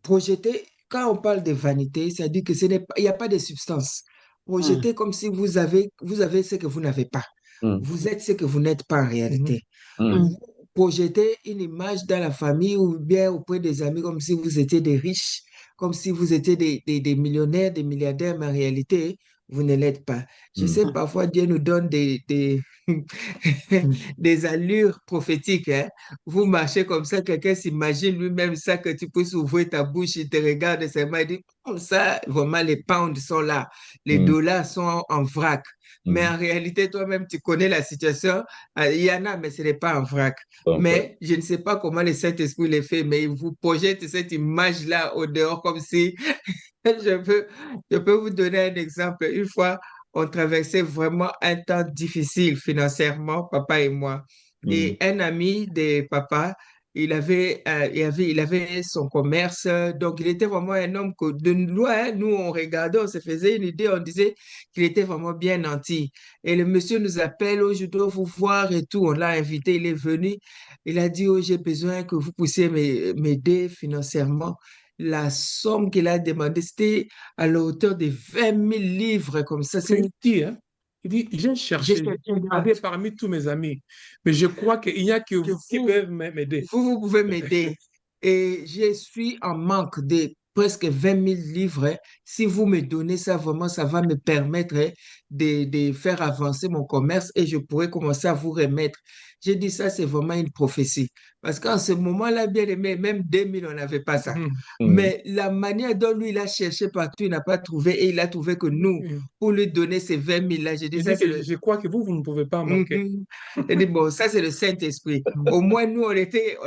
projeter, quand on parle de vanité, c'est-à-dire que il n'y a pas de substance. Projeter comme si vous avez ce que vous n'avez pas. Mm. Vous êtes ce que vous n'êtes pas en réalité. Mm. Projeter une image dans la famille ou bien auprès des amis comme si vous étiez des riches, comme si vous étiez des millionnaires, des milliardaires, mais en réalité, vous ne l'êtes pas. Je sais, parfois, Dieu nous donne des allures prophétiques. Hein. Vous marchez comme ça, quelqu'un s'imagine lui-même ça, que tu puisses ouvrir ta bouche, il te regarde seulement, il dit, comme ça, vraiment, les pounds sont là, les dollars sont en vrac. Mais en réalité, toi-même, tu connais la situation. Il y en a, mais ce n'est pas en vrac. Mais je ne sais pas comment le Saint-Esprit le fait, mais il vous projette cette image-là au dehors comme si... je peux vous donner un exemple. Une fois, on traversait vraiment un temps difficile financièrement, papa et moi. Et un ami de papa, il avait son commerce, donc il était vraiment un homme que de loin, nous on regardait, on se faisait une idée, on disait qu'il était vraiment bien nanti. Et le monsieur nous appelle, oh, je dois vous voir et tout, on l'a invité, il est venu, il a dit, oh, j'ai besoin que vous puissiez m'aider financièrement. La somme qu'il a demandé, c'était à la hauteur de 20 000 livres, comme ça. Il dit, hein, il dit, j'ai cherché, j'ai regardé parmi tous mes amis, mais je crois qu'il n'y a que vous qui peuvent m'aider. Vous pouvez m'aider. Et je suis en manque de presque 20 000 livres. Hein. Si vous me donnez ça, vraiment, ça va me permettre de faire avancer mon commerce et je pourrais commencer à vous remettre. J'ai dit ça, c'est vraiment une prophétie. Parce qu'en ce moment-là, bien aimé, même 2000, on n'avait pas ça. Mais la manière dont lui, il a cherché partout, il n'a pas trouvé et il a trouvé que nous, pour lui donner ces 20 000-là, j'ai dit ça, c'est je crois que vous ne pouvez pas manquer. Il dit, bon, ça, c'est le Saint-Esprit. Au moins, nous, on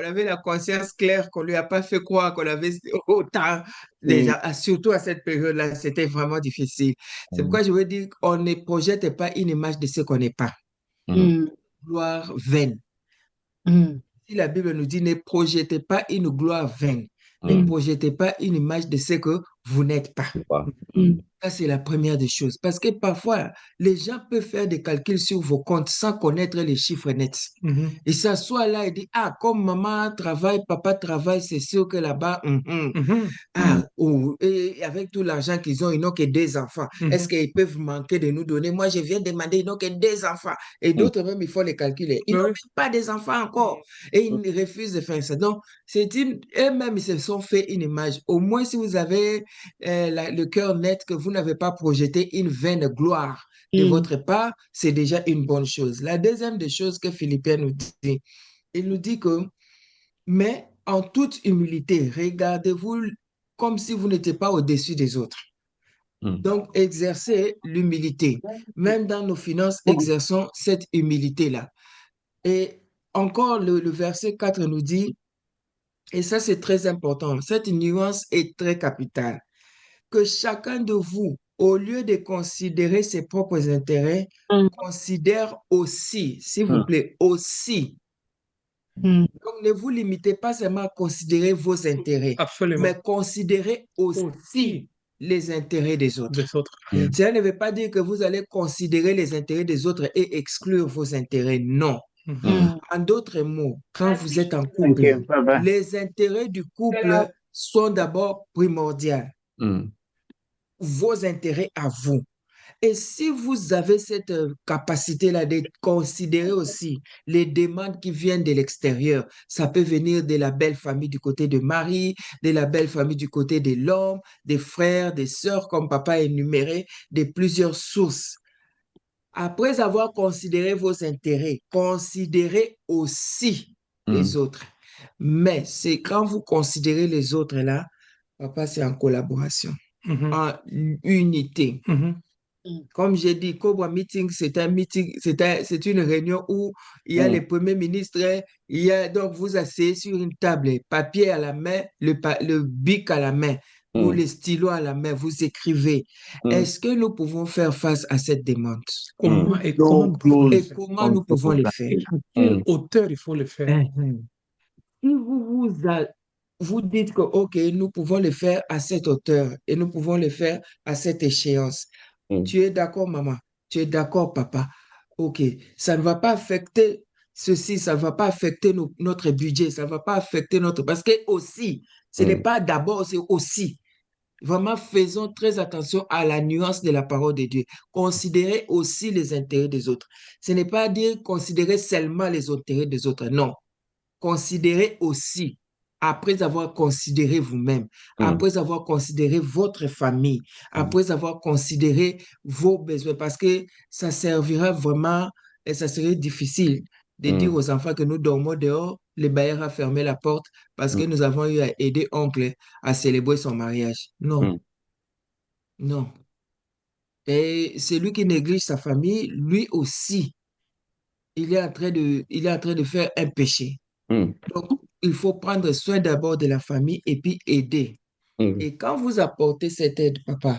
avait la conscience claire qu'on ne lui a pas fait croire qu'on avait autant déjà, surtout à cette période-là, c'était vraiment difficile. C'est pourquoi je veux dire qu'on ne projette pas une image de ce qu'on n'est pas. Gloire vaine. Si la Bible nous dit ne projetez pas une gloire vaine, ne projetez pas une image de ce que vous n'êtes pas. Ça, c'est la première des choses. Parce que parfois, les gens peuvent faire des calculs sur vos comptes sans connaître les chiffres nets. Ils s'assoient là et disent, ah, comme maman travaille, papa travaille, c'est sûr que là-bas, et avec tout l'argent qu'ils ont, ils n'ont que 2 enfants. Est-ce qu'ils peuvent manquer de nous donner? Moi, je viens demander, ils n'ont que 2 enfants. Et d'autres même, il faut les calculer. Ils n'ont même pas des enfants encore. Et ils refusent de faire ça. Donc, eux-mêmes, ils se sont fait une image. Au moins, si vous avez le cœur net, que vous n'avez pas projeté une vaine gloire de votre part, c'est déjà une bonne chose. La deuxième des choses que Philippiens nous dit, il nous dit que, mais en toute humilité, regardez-vous comme si vous n'étiez pas au-dessus des autres. Donc, exercez l'humilité. Même dans nos finances, exerçons cette humilité-là. Et encore, le verset 4 nous dit, et ça c'est très important, cette nuance est très capitale, que chacun de vous, au lieu de considérer ses propres intérêts, considère aussi, s'il vous plaît, aussi. Donc, ne vous limitez pas seulement à considérer vos intérêts, Absolument. mais considérez aussi les intérêts des autres. Cela ne veut pas dire que vous allez considérer les intérêts des autres et exclure vos intérêts. Non. En d'autres mots, quand vous êtes en couple, les intérêts du couple sont d'abord primordiaux. Vos intérêts à vous. Et si vous avez cette capacité-là de considérer aussi les demandes qui viennent de l'extérieur, ça peut venir de la belle famille du côté de Marie, de la belle famille du côté de l'homme, des frères, des sœurs, comme papa a énuméré, de plusieurs sources. Après avoir considéré vos intérêts, considérez aussi les autres. Mais c'est quand vous considérez les autres là, papa, c'est en collaboration, en unité. Comme j'ai dit, Cobra Meeting, c'est un meeting, c'est une réunion où il y a les premiers ministres, il y a, donc vous asseyez sur une table, papier à la main, le bic à la main ou les stylos à la main, vous écrivez. Est-ce que nous pouvons faire face à cette demande? Comment nous pouvons le faire? À quelle hauteur il faut le faire? Si vous dites que, OK, nous pouvons le faire à cette hauteur et nous pouvons le faire à cette échéance. Tu es d'accord, maman? Tu es d'accord, papa? OK, ça ne va pas affecter ceci, ça ne va pas affecter notre budget, ça ne va pas affecter notre... Parce que aussi, ce n'est pas d'abord, c'est aussi. Vraiment, faisons très attention à la nuance de la parole de Dieu. Considérez aussi les intérêts des autres. Ce n'est pas dire considérer seulement les intérêts des autres, non. Considérez aussi, après avoir considéré vous-même, après avoir considéré votre famille, après avoir considéré vos besoins, parce que ça servira vraiment et ça serait difficile de dire aux enfants que nous dormons dehors, le bailleur a fermé la porte parce que nous avons eu à aider oncle à célébrer son mariage. Non, non. Et celui qui néglige sa famille, lui aussi, il est en train de faire un péché. Donc, il faut prendre soin d'abord de la famille et puis aider. Et quand vous apportez cette aide, papa,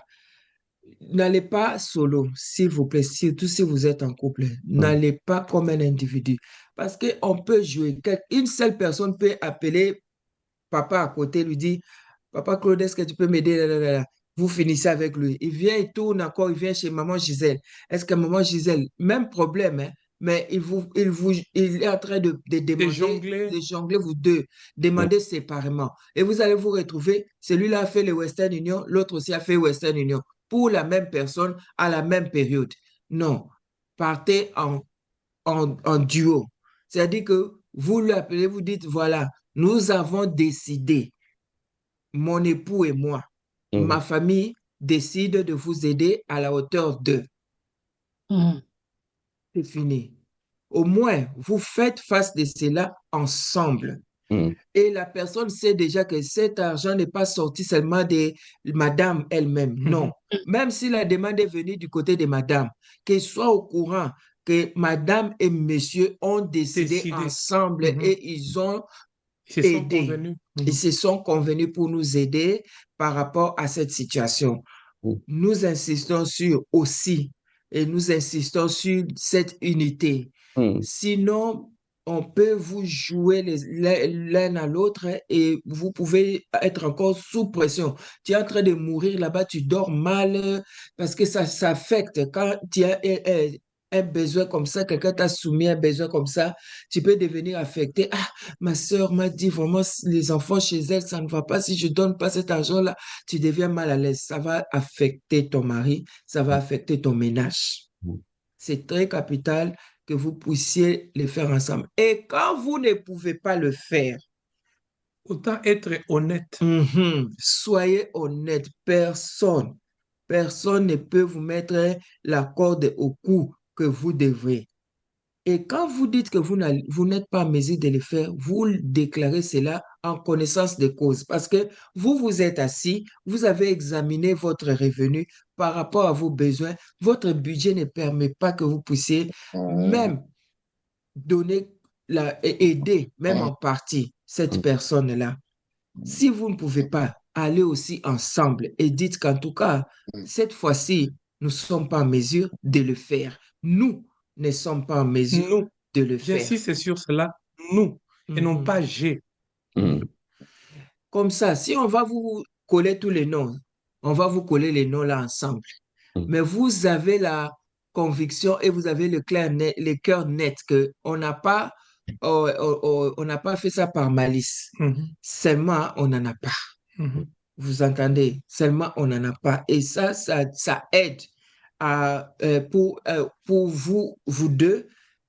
n'allez pas solo, s'il vous plaît, surtout si vous êtes en couple. N'allez pas comme un individu. Parce qu'on peut jouer. Une seule personne peut appeler papa à côté, lui dire, papa Claude, est-ce que tu peux m'aider? Vous finissez avec lui. Il vient, il tourne encore, il vient chez maman Gisèle. Est-ce que maman Gisèle, même problème, hein, mais il est en train de demander, de jongler vous deux, demander séparément. Et vous allez vous retrouver, celui-là a fait le Western Union, l'autre aussi a fait Western Union, pour la même personne, à la même période. Non, partez en duo. C'est-à-dire que vous l'appelez, vous dites, voilà, nous avons décidé, mon époux et moi, ma famille décide de vous aider à la hauteur de. C'est fini. Au moins, vous faites face de cela ensemble. Et la personne sait déjà que cet argent n'est pas sorti seulement de madame elle-même. Non. Même si la demande est venue du côté de madame, qu'elle soit au courant que madame et monsieur ont décidé ensemble et ils ont aidé. Ils se sont convenus pour nous aider par rapport à cette situation. Nous insistons sur aussi et nous insistons sur cette unité. Sinon, on peut vous jouer l'un à l'autre et vous pouvez être encore sous pression. Tu es en train de mourir là-bas, tu dors mal parce que ça affecte. Quand tu as un besoin comme ça, quelqu'un t'a soumis un besoin comme ça, tu peux devenir affecté. Ah, ma soeur m'a dit vraiment, les enfants chez elle, ça ne va pas. Si je ne donne pas cet argent-là, tu deviens mal à l'aise. Ça va affecter ton mari, ça va affecter ton ménage. C'est très capital que vous puissiez le faire ensemble. Et quand vous ne pouvez pas le faire, autant être honnête. Soyez honnête. Personne ne peut vous mettre la corde au cou que vous devrez. Et quand vous dites que vous n'êtes pas en mesure de le faire, vous déclarez cela en connaissance de cause. Parce que vous êtes assis, vous avez examiné votre revenu par rapport à vos besoins. Votre budget ne permet pas que vous puissiez même donner, aider, même en partie, cette personne-là. Si vous ne pouvez pas, aller aussi ensemble et dites qu'en tout cas, cette fois-ci, nous ne sommes pas en mesure de le faire. Nous ne sommes pas en mesure Nous, de le faire. j'insiste sur cela, nous, et non pas j'ai. Comme ça, si on va vous coller tous les noms, on va vous coller les noms là ensemble. Mais vous avez la conviction et vous avez le cœur net que on n'a pas, on n'a pas fait ça par malice. Seulement, on n'en a pas. Vous entendez? Seulement, on n'en a pas. Et ça aide pour vous deux.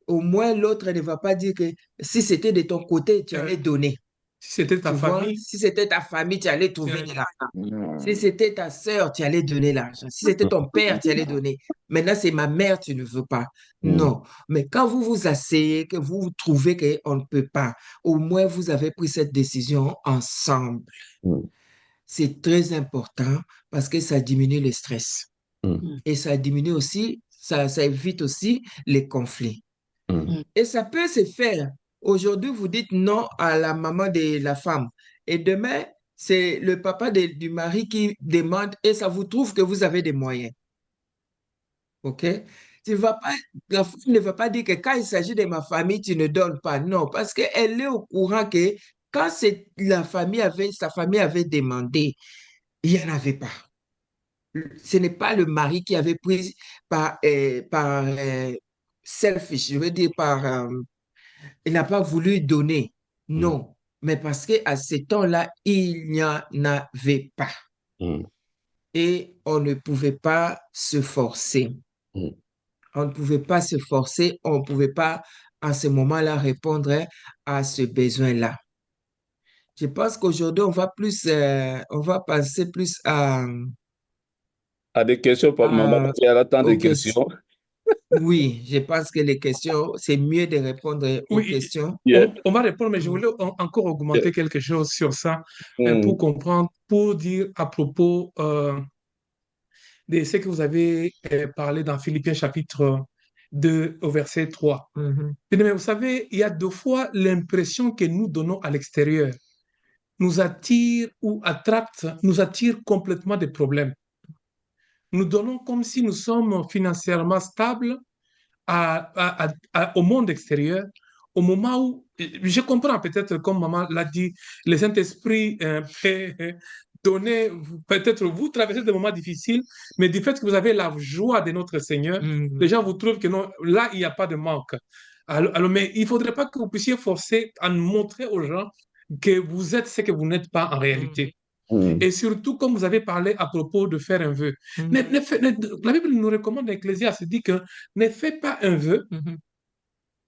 Au moins, l'autre ne va pas dire que si c'était de ton côté, tu allais donner. Si c'était ta Tu vois, famille, si c'était ta famille, tu allais trouver de l'argent. Si c'était ta sœur, tu allais donner l'argent. Si c'était ton père, tu allais donner. Maintenant, c'est ma mère, tu ne veux pas. Non. Mais quand vous vous asseyez, que vous trouvez qu'on ne peut pas, au moins vous avez pris cette décision ensemble. C'est très important parce que ça diminue le stress. Et ça diminue aussi, ça évite aussi les conflits. Et ça peut se faire. Aujourd'hui, vous dites non à la maman de la femme. Et demain, c'est le papa du mari qui demande et ça vous trouve que vous avez des moyens. OK? La femme ne va pas dire que quand il s'agit de ma famille, tu ne donnes pas. Non, parce qu'elle est au courant que quand sa famille avait demandé, il n'y en avait pas. Ce n'est pas le mari qui avait pris par selfish, je veux dire il n'a pas voulu donner. Non, mais parce qu'à ce temps-là, il n'y en avait pas. Et on ne pouvait pas se forcer. On ne pouvait pas se forcer, on ne pouvait pas à ce moment-là répondre à ce besoin-là. Je pense qu'aujourd'hui, on va passer plus À des questions, maman, il y a tant de aux questions. questions. Oui, je pense que les questions, c'est mieux de répondre aux oui, questions. on va répondre, mais je voulais encore augmenter quelque chose sur ça pour comprendre, pour dire à propos de ce que vous avez parlé dans Philippiens chapitre 2 au verset 3. Mais vous savez, il y a deux fois l'impression que nous donnons à l'extérieur nous attire ou attrape, nous attire complètement des problèmes. Nous donnons comme si nous sommes financièrement stables au monde extérieur, au moment où, je comprends peut-être, comme maman l'a dit, le Saint-Esprit peut donner, peut-être vous traversez des moments difficiles, mais du fait que vous avez la joie de notre Seigneur, les gens vous trouvent que non, là, il n'y a pas de manque. Alors, mais il ne faudrait pas que vous puissiez forcer à montrer aux gens que vous êtes ce que vous n'êtes pas en réalité. Et surtout, comme vous avez parlé à propos de faire un vœu, la Bible nous recommande dans l'Ecclésiaste, dit que ne fais pas un vœu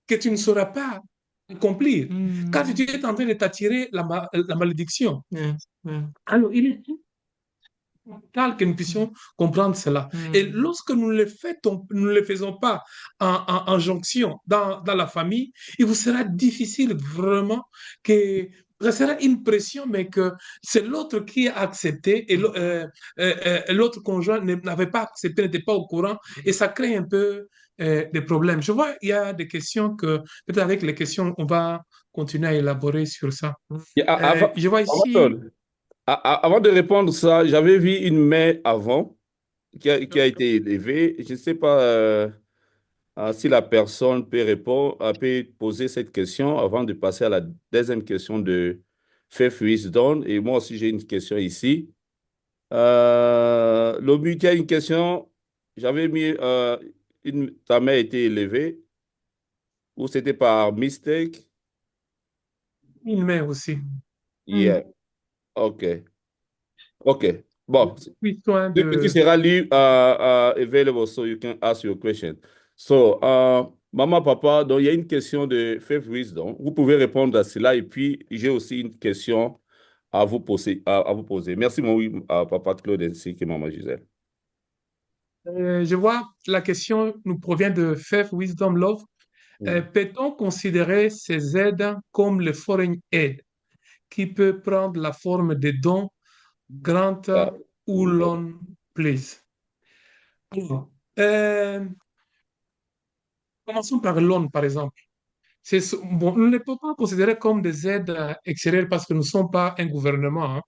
que tu ne sauras pas accomplir. Quand tu es en train de t'attirer la malédiction. Alors, il est vital que nous puissions comprendre cela. Et lorsque nous ne le faisons pas en jonction dans la famille, il vous sera difficile vraiment que ça sera une pression, mais que c'est l'autre qui a accepté et l'autre conjoint n'avait pas accepté, n'était pas au courant, et ça crée un peu des problèmes. Je vois, il y a des questions que, peut-être avec les questions, on va continuer à élaborer sur ça. Je vois ici... Avant de répondre ça, j'avais vu une main avant qui a été élevée. Je ne sais pas si la personne peut répondre, peut poser cette question avant de passer à la deuxième question de Faith Wisdom. Et moi aussi, j'ai une question ici. Lobu, tu as une question? J'avais mis ta main a été élevée ou c'était par mistake? Une main aussi. Yeah. OK. OK. Bon. Oui, soin The question sera lu available so you can ask your question. So, maman, papa, donc il y a une question de Faith Wisdom. Vous pouvez répondre à cela et puis j'ai aussi une question à vous poser. À vous poser. Merci, mon papa Claude ainsi que maman Gisèle. Je vois la question nous provient de Faith Wisdom Love. Peut-on considérer ces aides comme le foreign aid, qui peut prendre la forme de dons, grant Ah, ou loan, please? Alors, commençons par loan, par exemple. Bon, nous ne pouvons pas considérer comme des aides extérieures parce que nous ne sommes pas un gouvernement, hein,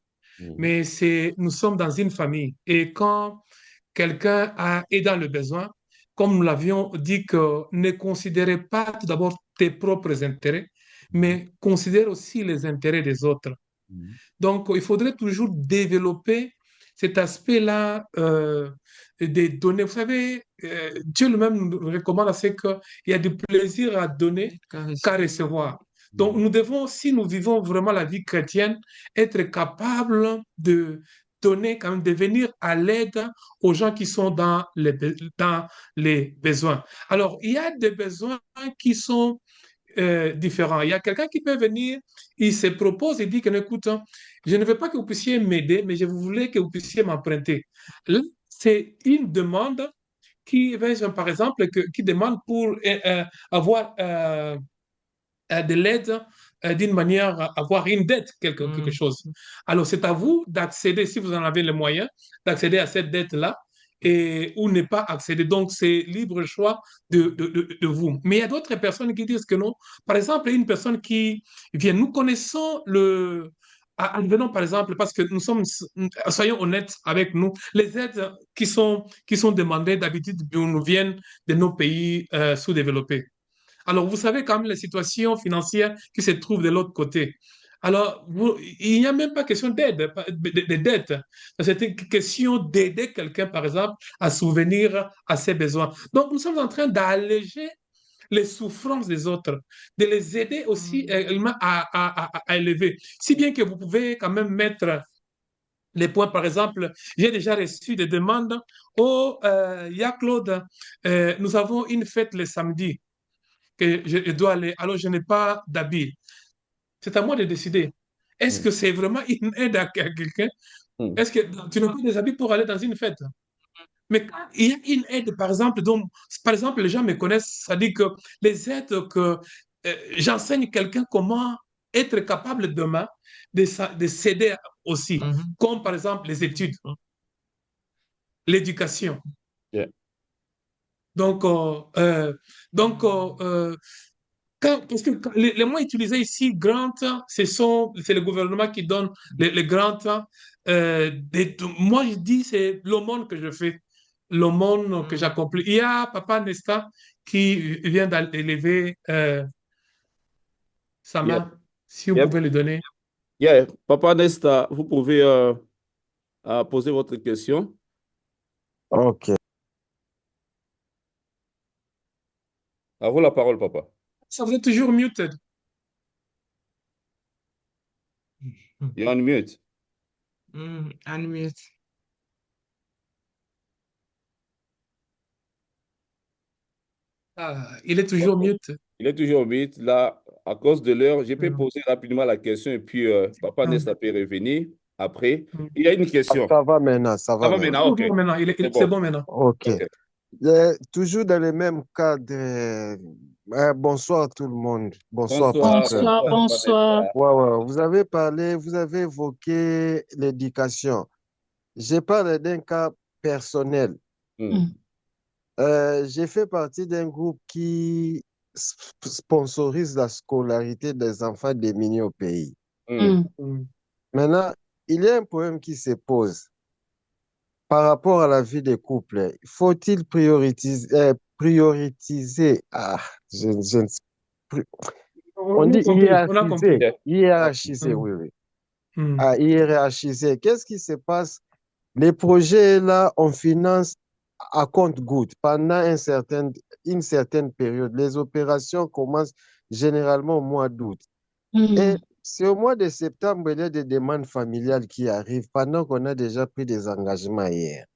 mais nous sommes dans une famille. Et quand est dans le besoin, comme nous l'avions dit, que ne considérez pas tout d'abord tes propres intérêts, mais considère aussi les intérêts des autres. Donc, il faudrait toujours développer cet aspect-là des données. Vous savez, Dieu lui-même nous recommande à ce qu'il y a du plaisir à donner qu'à recevoir. Donc, nous devons, si nous vivons vraiment la vie chrétienne, être capables de donner, quand même, de venir à l'aide aux gens qui sont dans les besoins. Alors, il y a des besoins qui sont différents. Il y a quelqu'un qui peut venir, il se propose et dit que, écoute, je ne veux pas que vous puissiez m'aider, mais je voulais que vous puissiez m'emprunter. Là, c'est une demande par exemple, qui demande pour avoir de l'aide d'une manière à avoir une dette, quelque chose. Alors, c'est à vous d'accéder, si vous en avez les moyens, d'accéder à cette dette-là ou ne pas accéder. Donc, c'est libre choix de vous. Mais il y a d'autres personnes qui disent que non. Par exemple, une personne qui vient, nous connaissons advenons par exemple, parce que soyons honnêtes avec nous, les aides qui sont demandées d'habitude nous viennent de nos pays sous-développés. Alors, vous savez quand même la situation financière qui se trouve de l'autre côté. Alors, il n'y a même pas question d'aide, de dette. C'est une question d'aider quelqu'un, par exemple, à souvenir à ses besoins. Donc, nous sommes en train d'alléger les souffrances des autres, de les aider aussi également à élever. Si bien que vous pouvez quand même mettre les points, par exemple, j'ai déjà reçu des demandes. Oh, il y a Claude, nous avons une fête le samedi que je dois aller, alors je n'ai pas d'habits. C'est à moi de décider. Est-ce que c'est vraiment une aide à quelqu'un? Est-ce que tu n'as pas des habits pour aller dans une fête? Mais quand il y a une aide, par exemple, dont, par exemple, les gens me connaissent, ça dit que les aides que j'enseigne quelqu'un comment être capable demain de s'aider aussi, comme par exemple les études, l'éducation. yeah. Donc, donc parce que les mots utilisés ici, grant, c'est le gouvernement qui donne les grants. Moi, je dis, c'est l'aumône que je fais, l'aumône que j'accomplis. Il y a Papa Nesta qui vient d'élever sa Yeah. main, si vous Yeah. pouvez lui donner. Yeah. Papa Nesta, vous pouvez poser votre question. Ok. À vous la parole, papa. Ça vous est toujours muted. You're on mute. Unmute. Ah, il est toujours mute. Il est toujours mute. Là, à cause de l'heure, je peux poser rapidement la question et puis Papa Nesta peut revenir après. Il y a une question. Ça va maintenant, ça Ça va va maintenant. maintenant, ok. Maintenant, C'est c'est bon. bon maintenant. Ok. Ok. Toujours dans le même cadre. Bonsoir tout le monde. Bonsoir, Bonsoir. pasteur. Bonsoir, Papa Bonsoir. Nesta. Ouais. Vous avez parlé, vous avez évoqué l'éducation. J'ai parlé d'un cas personnel. J'ai fait partie d'un groupe qui sponsorise la scolarité des enfants démunis au pays. Maintenant, il y a un problème qui se pose par rapport à la vie des couples. Faut-il prioriser, je ne sais plus. On dit On a compris. hiérarchiser, oui. Hmm. Hiérarchiser. Qu'est-ce qui se passe? Les projets, là, on finance à compte-gouttes pendant une certaine période. Les opérations commencent généralement au mois d'août. Et c'est au mois de septembre, il y a des demandes familiales qui arrivent pendant qu'on a déjà pris des engagements hier.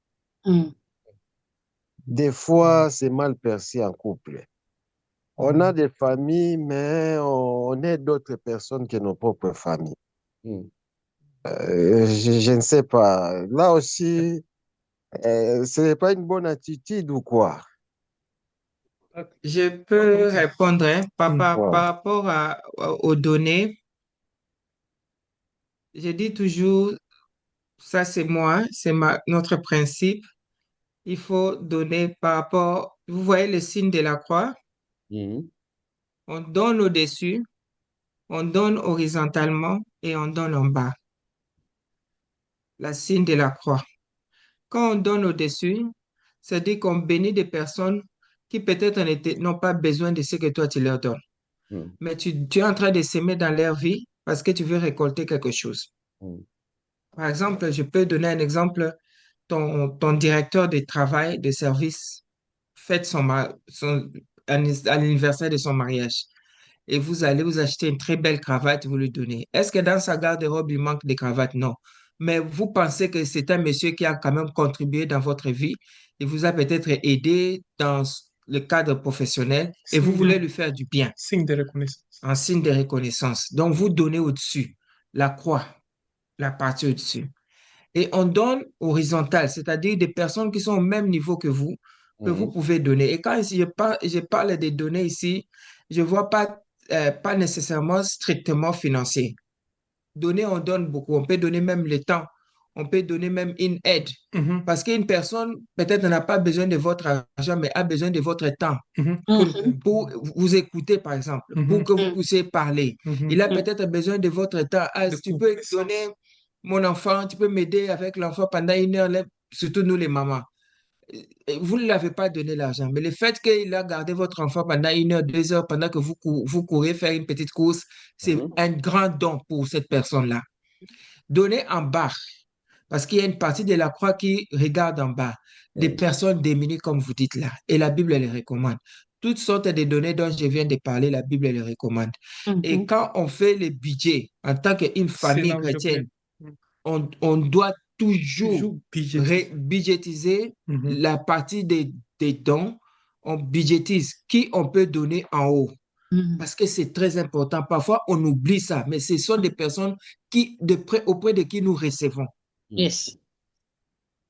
Des fois, c'est mal perçu en couple. On a des familles, mais on est d'autres personnes que nos propres familles. Je ne sais pas. Là aussi, ce n'est pas une bonne attitude ou quoi? Je peux répondre hein, par Ouais. rapport aux données. Je dis toujours, ça c'est moi, c'est notre principe. Il faut donner par rapport, vous voyez le signe de la croix, Mhm. on donne au-dessus, on donne horizontalement et on donne en bas, la signe de la croix. Quand on donne au-dessus, c'est-à-dire qu'on bénit des personnes qui peut-être n'ont pas besoin de ce que toi tu leur donnes. Mhm. Mais tu es en train de s'aimer dans leur vie parce que tu veux récolter quelque chose. Mhm. Par exemple, je peux donner un exemple. Ton directeur de travail, de service, fête à l'anniversaire de son mariage et vous allez vous acheter une très belle cravate, vous lui donnez. Est-ce que dans sa garde-robe, il manque de cravates? Non. Mais vous pensez que c'est un monsieur qui a quand même contribué dans votre vie, il vous a peut-être aidé dans le cadre professionnel et vous Signe voulez de, lui faire du bien signe de reconnaissance. en signe de reconnaissance. Donc, vous donnez au-dessus, la croix, la partie au-dessus. Et on donne horizontal, c'est-à-dire des personnes qui sont au même niveau que vous Mhm. pouvez donner. Et quand je parle des données ici, je ne vois pas nécessairement strictement financier. Donner, on donne beaucoup. On peut donner même le temps. On peut donner même une aide. Mhm, Parce qu'une personne, peut-être, n'a pas besoin de votre argent, mais a besoin de votre temps mhm, Mhm. pour vous écouter, par exemple, pour mhm, que vous Mhm. puissiez parler. Il mhm. a peut-être besoin de votre temps. Ah, De si tu peux connaissance. donner mon enfant, tu peux m'aider avec l'enfant pendant une heure, là, surtout nous les mamans. Vous ne l'avez pas donné l'argent, mais le fait qu'il a gardé votre enfant pendant une heure, 2 heures, pendant que vous courez faire une petite course, c'est Mhm. un grand don pour cette personne-là. Donnez en bas, parce qu'il y a une partie de la croix qui regarde en bas, des Mhm. personnes démunies, comme vous dites là, et la Bible les recommande. Toutes sortes de données dont je viens de parler, la Bible les recommande. Et Mhm. quand on fait le budget en tant qu'une C'est famille là où je voulais. chrétienne, on doit toujours Toujours budgétiser. budgétiser Mhm, la partie des dons. On budgétise qui on peut donner en haut Mhm. parce que c'est très important. Parfois, on oublie ça, mais ce sont des personnes auprès de qui nous recevons. Mhm. Yes.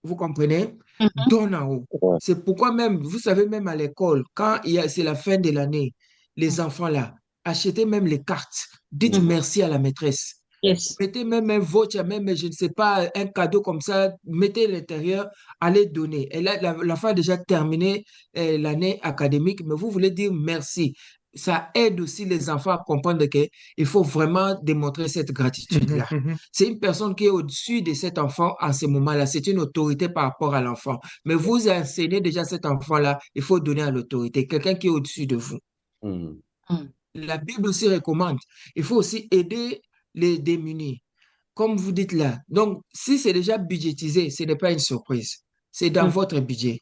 Vous comprenez? Mhm. Donne en haut. Ouais. C'est pourquoi même, vous savez, même à l'école, quand c'est la fin de l'année, les enfants là, achetez même les cartes. Dites Mhm. merci à la maîtresse. Yes. Mettez même un voucher, même, je ne sais pas, un cadeau comme ça, mettez à l'intérieur, allez donner. Et là, l'enfant a déjà terminé l'année académique, mais vous voulez dire merci. Ça aide aussi les enfants à comprendre qu'il faut vraiment démontrer cette mhm, gratitude-là. mhm, C'est une personne qui est au-dessus de cet enfant en ce moment-là. C'est une autorité par rapport à l'enfant. Mais vous enseignez déjà cet enfant-là, il faut donner à l'autorité, quelqu'un qui est au-dessus de vous. Mhm. Mhm. La Bible aussi recommande. Il faut aussi aider les démunis, comme vous dites là. Donc, si c'est déjà budgétisé, ce n'est pas une surprise. C'est dans Mhm. votre budget.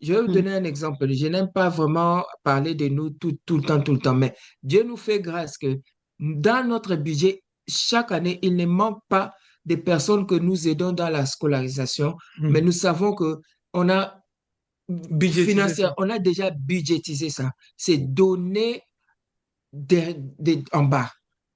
Je vais vous Mhm. donner un exemple. Je n'aime pas vraiment parler de nous tout le temps, mais Dieu nous fait grâce que dans notre budget, chaque année, il ne manque pas de personnes que nous aidons dans la scolarisation, mais mhm. nous savons que on a Budgétiser ça. on a déjà budgétisé ça. C'est donner en bas.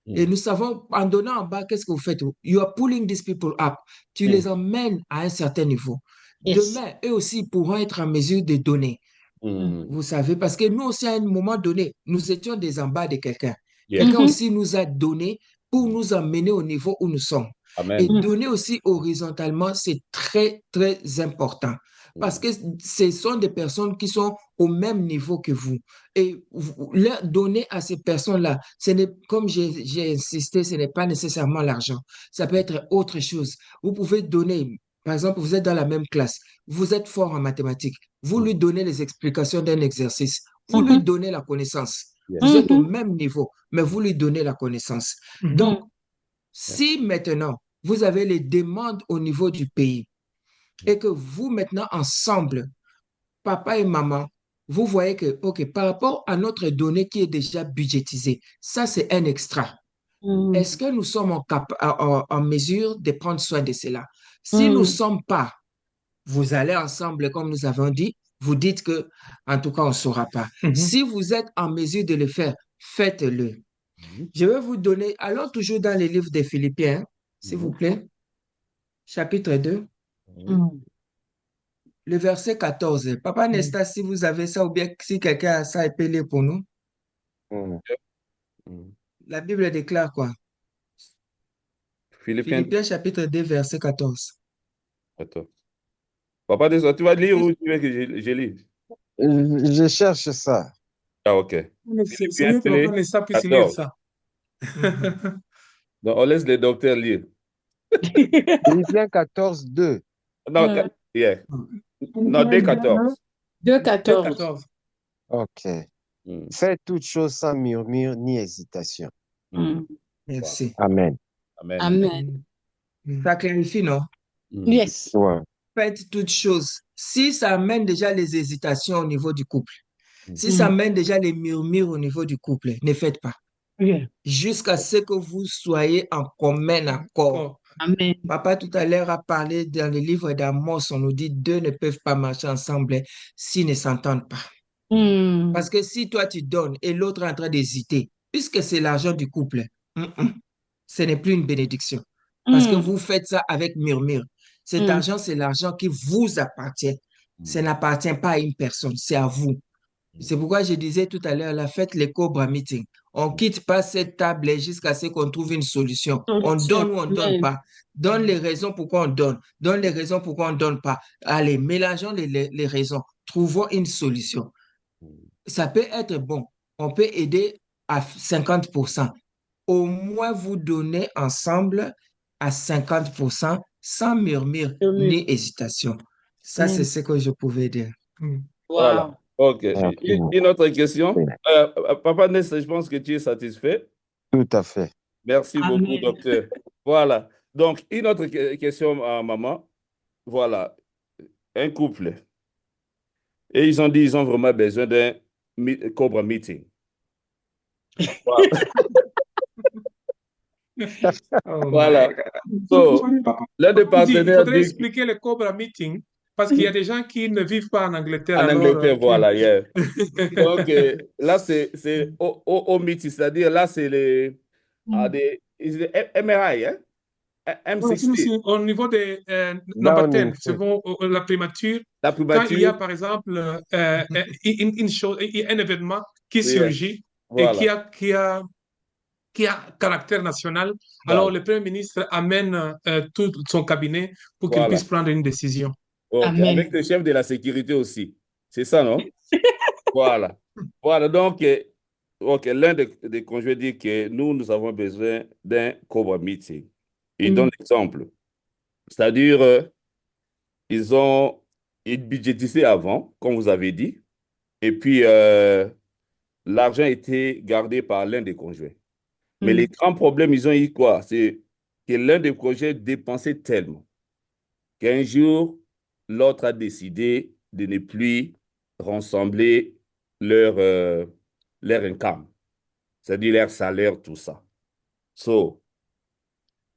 Et Mhm. nous savons, en donnant en bas, qu'est-ce que vous faites? You are pulling these people up. Tu les Mhm. emmènes à un certain niveau. Yes. Demain, eux aussi pourront être en mesure de donner. Mhm. Vous savez, parce que nous aussi, à un moment donné, nous étions des en bas de quelqu'un. Yes. Quelqu'un Mhm. aussi nous a donné pour nous emmener au niveau où nous sommes. Et Amen. Mhm. donner aussi horizontalement, c'est très, très important. Parce Mhm. que ce sont des personnes qui sont au même niveau que vous. Et leur donner à ces personnes-là, comme j'ai insisté, ce n'est pas nécessairement l'argent. Ça peut être autre chose. Vous pouvez donner, par exemple, vous êtes dans la même classe, vous êtes fort en mathématiques, vous lui Mhm. donnez les explications d'un exercice, vous lui Mhm. donnez la connaissance. Vous Yes. êtes au Mhm. même niveau, mais vous lui donnez la connaissance. Mhm, Donc, Mhm. Yes. si maintenant vous avez les demandes au niveau du pays et que vous maintenant ensemble, papa et maman, vous voyez que, OK, par rapport à notre donnée qui est déjà budgétisée, ça c'est un extra. Est-ce Mhm. que nous sommes en mesure de prendre soin de cela? Si nous ne Mhm. sommes pas, vous allez ensemble, comme nous avons dit, vous dites que, en tout cas, on ne saura pas. mhm, Si vous êtes en mesure de le faire, faites-le. Mhm. Je vais vous donner, allons toujours dans les livres des Philippiens, s'il vous Mhm. plaît, chapitre 2. Mhm. Mhm. le verset 14. Papa Nesta, si vous avez ça ou bien si quelqu'un a ça, il peut lire pour nous. Mm. La Bible déclare quoi? Philippiens, Philippiens chapitre 2, verset 14. attends. Papa, tu vas lire ou tu veux que je lise? Je cherche ça. Ah, ok. C'est Philippiens mieux que 2, papa Nesta puisse lire 14. ça. Mhm. Donc, on laisse le docteur lire. Philippiens 14, 2. Non, yeah. Non, dès 14. 2,14. 14. OK. Mm. Faites toutes choses sans murmure ni hésitation. Mm. Merci. Amen. Amen. Amen. Ça clarifie, non? Mm. Yes. Ouais. Faites toutes choses. Si ça amène déjà les hésitations au niveau du couple, si Mm. ça amène déjà les murmures au niveau du couple, ne faites pas. Yeah. Jusqu'à ce que vous soyez en commun accord. Amen. Papa tout à l'heure a parlé dans le livre d'Amos, on nous dit deux ne peuvent pas marcher ensemble s'ils ne s'entendent pas. Mm. Parce que si toi tu donnes et l'autre est en train d'hésiter, puisque c'est l'argent du couple, ce n'est plus une bénédiction. Parce que Mm. vous faites ça avec murmure. Cet Mm. argent, c'est l'argent qui vous appartient. Ça n'appartient pas à une personne, c'est à vous. C'est pourquoi je disais tout à l'heure, la fête, les Cobra Meeting. On ne quitte pas cette table jusqu'à ce qu'on trouve une solution. On donne ou on ne donne Amen. pas. Donne les raisons pourquoi on donne. Donne les raisons pourquoi on ne donne pas. Allez, mélangeons les raisons. Trouvons une solution. Ça peut être bon. On peut aider à 50%. Au moins, vous donnez ensemble à 50% sans murmure ni hésitation. Ça, c'est ce que je pouvais dire. Voilà. Wow. OK. Merci Une autre question? Oui. Papa Ness, je pense que tu es satisfait. Tout à fait. Merci beaucoup, Amen. docteur. Voilà. Donc, une autre question à maman. Voilà. Un couple. Et ils ont dit ils ont vraiment besoin d'un Cobra Meeting. Voilà. Oh Voilà. my God. So, l'un des Il partenaires faudrait dit expliquer le Cobra Meeting parce qu'il y a des gens qui ne vivent pas en Angleterre. en Alors, Angleterre, voilà, yeah. Donc, là, c'est au meeting, c'est-à-dire là, c'est les MRI, hein? Ouais, M60, au niveau des number Downing 10, c'est bon, la primature. la Quand il y a, primature, par exemple, une chose, un événement qui yeah, surgit et voilà. qui a caractère national, alors Voilà. le Premier ministre amène tout son cabinet pour qu'il Voilà. puisse prendre une décision. OK. Amen. Avec le chef de la sécurité aussi. C'est ça, non? Voilà. Voilà. Donc, OK, l'un des conjoints dit que nous avons besoin d'un Cobra Meeting. Il donne l'exemple. C'est-à-dire, ils budgétisaient avant, comme vous avez dit, et puis l'argent était gardé par l'un des conjoints. Mais les grands problèmes, ils ont eu quoi? C'est que l'un des projets dépensait tellement qu'un jour, l'autre a décidé de ne plus rassembler leur income, c'est-à-dire leur salaire, tout ça. So,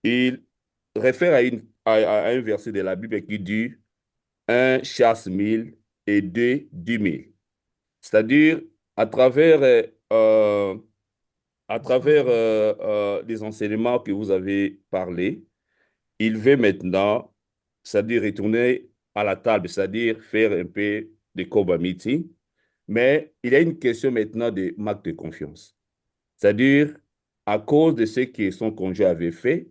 il réfère à un verset de la Bible qui dit un chasse 1000 et deux 10 000. C'est-à-dire, à travers, les enseignements que vous avez parlé, il veut maintenant, c'est-à-dire retourner à la table, c'est-à-dire faire un peu de Cobra Meeting. Mais il y a une question maintenant de manque de confiance. C'est-à-dire, à cause de ce que son conjoint avait fait,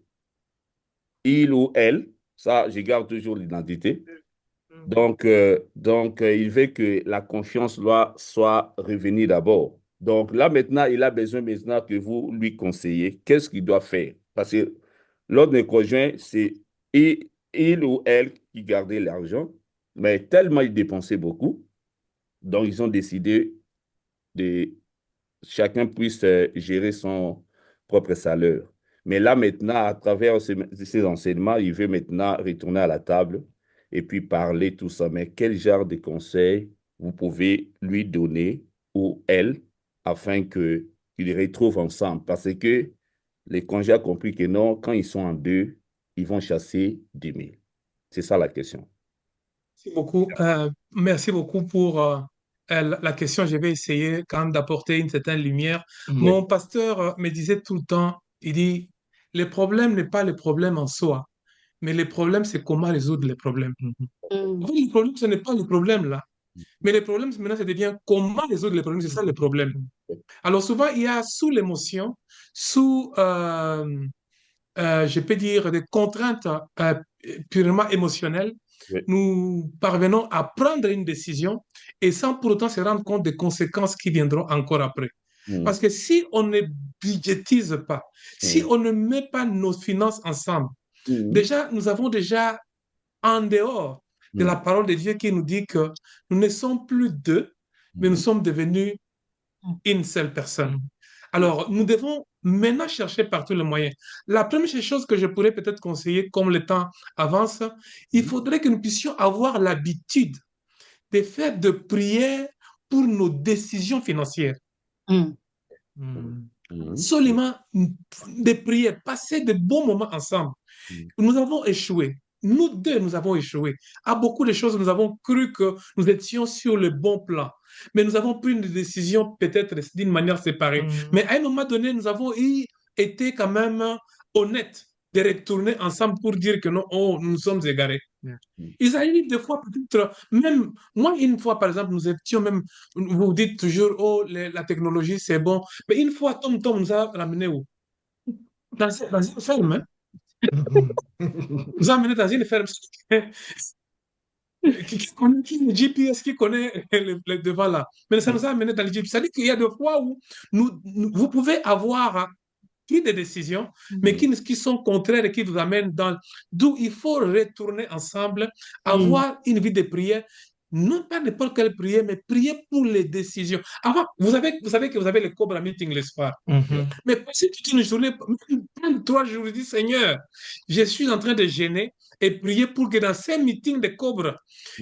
il ou elle, ça, je garde toujours l'identité. Donc, il veut que la confiance soit revenue d'abord. Donc, là, maintenant, il a besoin maintenant que vous lui conseillez qu'est-ce qu'il doit faire. Parce que l'autre des conjoints, c'est il ou elle qui gardait l'argent, mais tellement il dépensait beaucoup, donc ils ont décidé de chacun puisse gérer son propre salaire. Mais là, maintenant, à travers ces enseignements, il veut maintenant retourner à la table et puis parler tout ça. Mais quel genre de conseils vous pouvez lui donner ou elle afin qu'ils retrouvent ensemble? Parce que les congés ont compris que non, quand ils sont en deux, ils vont chasser 10 000. C'est ça la question. Merci beaucoup pour la question. Je vais essayer quand même d'apporter une certaine lumière. Oui. Mon pasteur me disait tout le temps, il dit, le problème n'est pas le problème en soi, mais le problème, c'est comment résoudre les problèmes. En fait, le problème, ce n'est pas le problème là. Mais le problème, maintenant, ça devient comment résoudre les problèmes. C'est ça le problème. Alors souvent, il y a sous l'émotion, sous, je peux dire, des contraintes purement émotionnelles, Oui. nous parvenons à prendre une décision et sans pour autant se rendre compte des conséquences qui viendront encore après. Parce que si on ne budgétise pas, si on ne met pas nos finances ensemble, déjà, nous avons déjà en dehors de la parole de Dieu qui nous dit que nous ne sommes plus deux, mais nous sommes devenus une seule personne. Alors, nous devons maintenant chercher par tous les moyens. La première chose que je pourrais peut-être conseiller, comme le temps avance, il faudrait que nous puissions avoir l'habitude de faire de prières pour nos décisions financières. Absolument de prières, passer de bons moments ensemble. Nous avons échoué. Nous deux, nous avons échoué. À beaucoup de choses, nous avons cru que nous étions sur le bon plan. Mais nous avons pris une décision peut-être d'une manière séparée. Mais à un moment donné, nous avons été quand même honnêtes de retourner ensemble pour dire que non, oh, nous sommes égarés. Il arrive des fois, peut-être, même moi, une fois, par exemple, nous étions même, vous dites toujours, oh, la technologie, c'est bon. Mais une fois, Tom nous a ramené où? Dans une ferme. Hein? Nous a amené dans une ferme qui connaît le GPS, qui connaît le devant là. Mais ça nous a amené dans le GPS. C'est-à-dire qu'il y a des fois où vous pouvez avoir pris des décisions, mais qui sont contraires et qui vous amènent dans... D'où il faut retourner ensemble, avoir une vie de prière, non pas n'importe quelle prière, mais prier pour les décisions. Avant, vous savez que vous avez le Cobra Meeting le soir. Mais passer toute une journée, même 3 jours, je dis, Seigneur, je suis en train de gêner et prier pour que dans ces meetings de Cobra,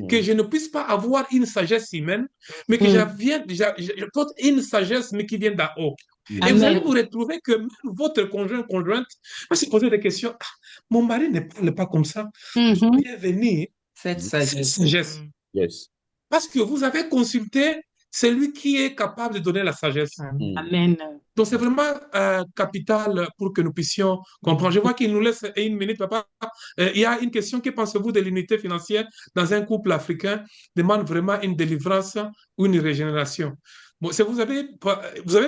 que je ne puisse pas avoir une sagesse humaine, mais que je porte une sagesse, mais qui vient d'en haut. Et vous allez vous retrouver que même votre conjointe va se poser des questions. Ah, mon mari ne parle pas comme ça. Bienvenue. Cette sagesse. Yes. Parce que vous avez consulté celui qui est capable de donner la sagesse. Amen. Donc, c'est vraiment capital pour que nous puissions comprendre. Je vois qu'il nous laisse 1 minute, papa. Il y a une question. Que pensez-vous de l'unité financière dans un couple africain demande vraiment une délivrance ou une régénération? Bon, si vous avez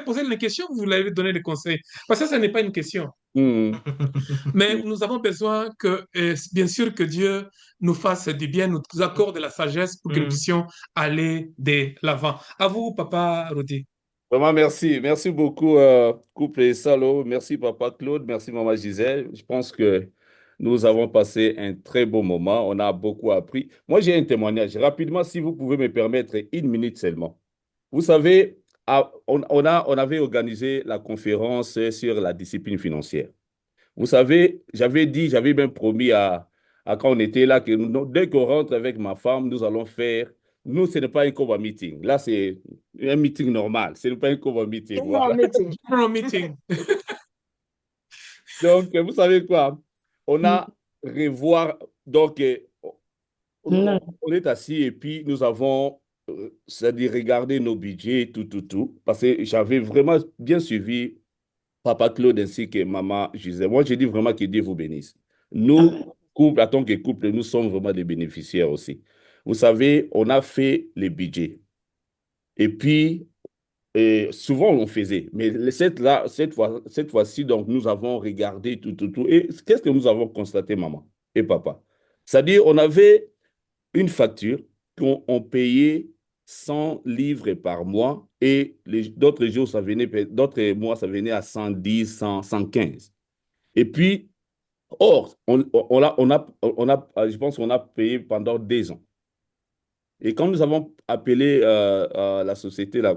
posé la question, vous l'avez donné des conseils. Parce que ça n'est pas une question. Mais nous avons besoin que, bien sûr, que Dieu nous fasse du bien, nous accorde de la sagesse pour que nous puissions aller de l'avant. À vous, papa Rodi. Vraiment, merci. Merci beaucoup, couple et Salo. Merci, papa Claude. Merci, maman Gisèle. Je pense que nous avons passé un très beau moment. On a beaucoup appris. Moi, j'ai un témoignage. Rapidement, si vous pouvez me permettre 1 minute seulement. Vous savez, on avait organisé la conférence sur la discipline financière. Vous savez, j'avais même promis à quand on était là que dès qu'on rentre avec ma femme, nous allons faire. Nous, ce n'est pas un cover meeting. Là, c'est un meeting normal. Ce n'est pas un cover meeting. Voilà. Meeting. Donc, vous savez quoi? On a revoir. Donc, on est assis et puis nous avons, c'est-à-dire regarder nos budgets, tout. Parce que j'avais vraiment bien suivi Papa Claude ainsi que maman Gisèle. Moi, je dis vraiment que Dieu vous bénisse. Nous, couple, en tant que couple, nous sommes vraiment des bénéficiaires aussi. Vous savez, on a fait les budgets. Et puis, souvent, on faisait. Mais cette fois-ci, donc, nous avons regardé tout. Et qu'est-ce que nous avons constaté, maman et papa? C'est-à-dire, on avait une facture qu'on payait 100 livres par mois et d'autres jours, d'autres mois, ça venait à 110, 100, 115. Et puis, or, je pense qu'on a payé pendant 2 ans. Et quand nous avons appelé la société, là,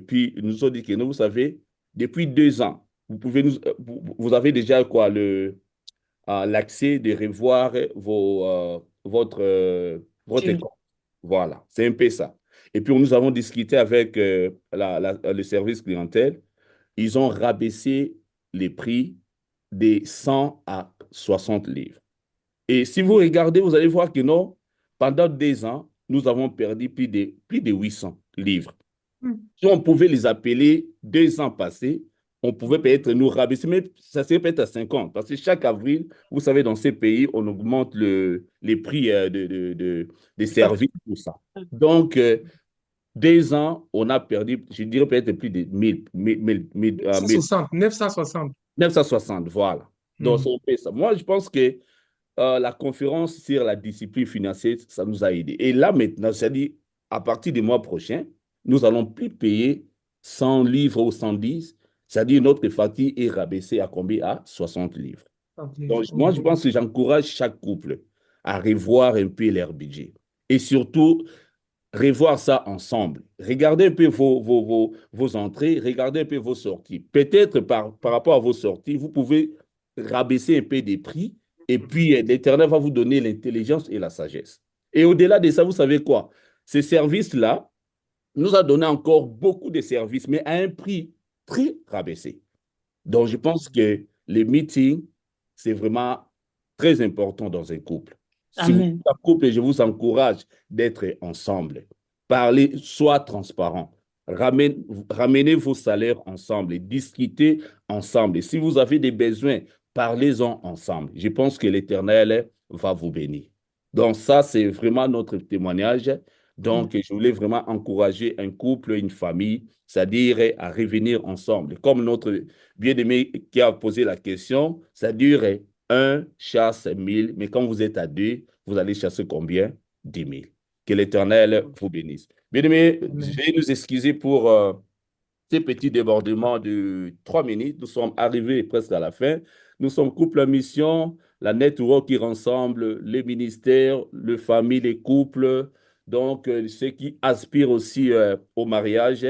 puis ils nous ont dit que nous, vous savez, depuis 2 ans, vous avez déjà quoi, l'accès de revoir votre compte. Voilà, c'est un peu ça. Et puis, nous avons discuté avec le service clientèle. Ils ont rabaissé les prix de 100 à 60 livres. Et si vous regardez, vous allez voir que non, pendant 2 ans, nous avons perdu plus de 800 livres. Si on pouvait les appeler 2 ans passés, on pouvait peut-être nous rabaisser, mais ça serait peut-être à 50. Parce que chaque avril, vous savez, dans ces pays, on augmente les prix des services, tout ça. Donc, 2 ans, on a perdu, je dirais peut-être plus de 960, 960. 960, voilà. Donc, c'est un peu ça. Moi, je pense que la conférence sur la discipline financière, ça nous a aidés. Et là, maintenant, c'est-à-dire, à partir du mois prochain, nous n'allons plus payer 100 livres ou 110. C'est-à-dire, notre facture est rabaissée à combien? À 60 livres. Donc, moi, je pense que j'encourage chaque couple à revoir un peu leur budget. Et surtout, revoir ça ensemble. Regardez un peu vos entrées, regardez un peu vos sorties. Peut-être par rapport à vos sorties, vous pouvez rabaisser un peu des prix et puis l'Éternel va vous donner l'intelligence et la sagesse. Et au-delà de ça, vous savez quoi? Ces services-là nous a donné encore beaucoup de services, mais à un prix très rabaissé. Donc, je pense que les meetings, c'est vraiment très important dans un couple. Si vous Amen. êtes un couple, je vous encourage d'être ensemble. Parlez, sois transparent. Ramenez vos salaires ensemble et discutez ensemble. Et si vous avez des besoins, parlez-en ensemble. Je pense que l'Éternel va vous bénir. Donc, ça, c'est vraiment notre témoignage. Donc, je voulais vraiment encourager un couple, une famille, c'est-à-dire à revenir ensemble. Comme notre bien-aimé qui a posé la question, ça dure un chasse 1000, mais quand vous êtes à deux, vous allez chasser combien? 10 000. Que l'Éternel vous bénisse. Bien-aimé, je vais nous excuser pour ces petits débordements de 3 minutes. Nous sommes arrivés presque à la fin. Nous sommes couple à mission, la network qui rassemble les ministères, les familles, les couples, donc ceux qui aspirent aussi au mariage.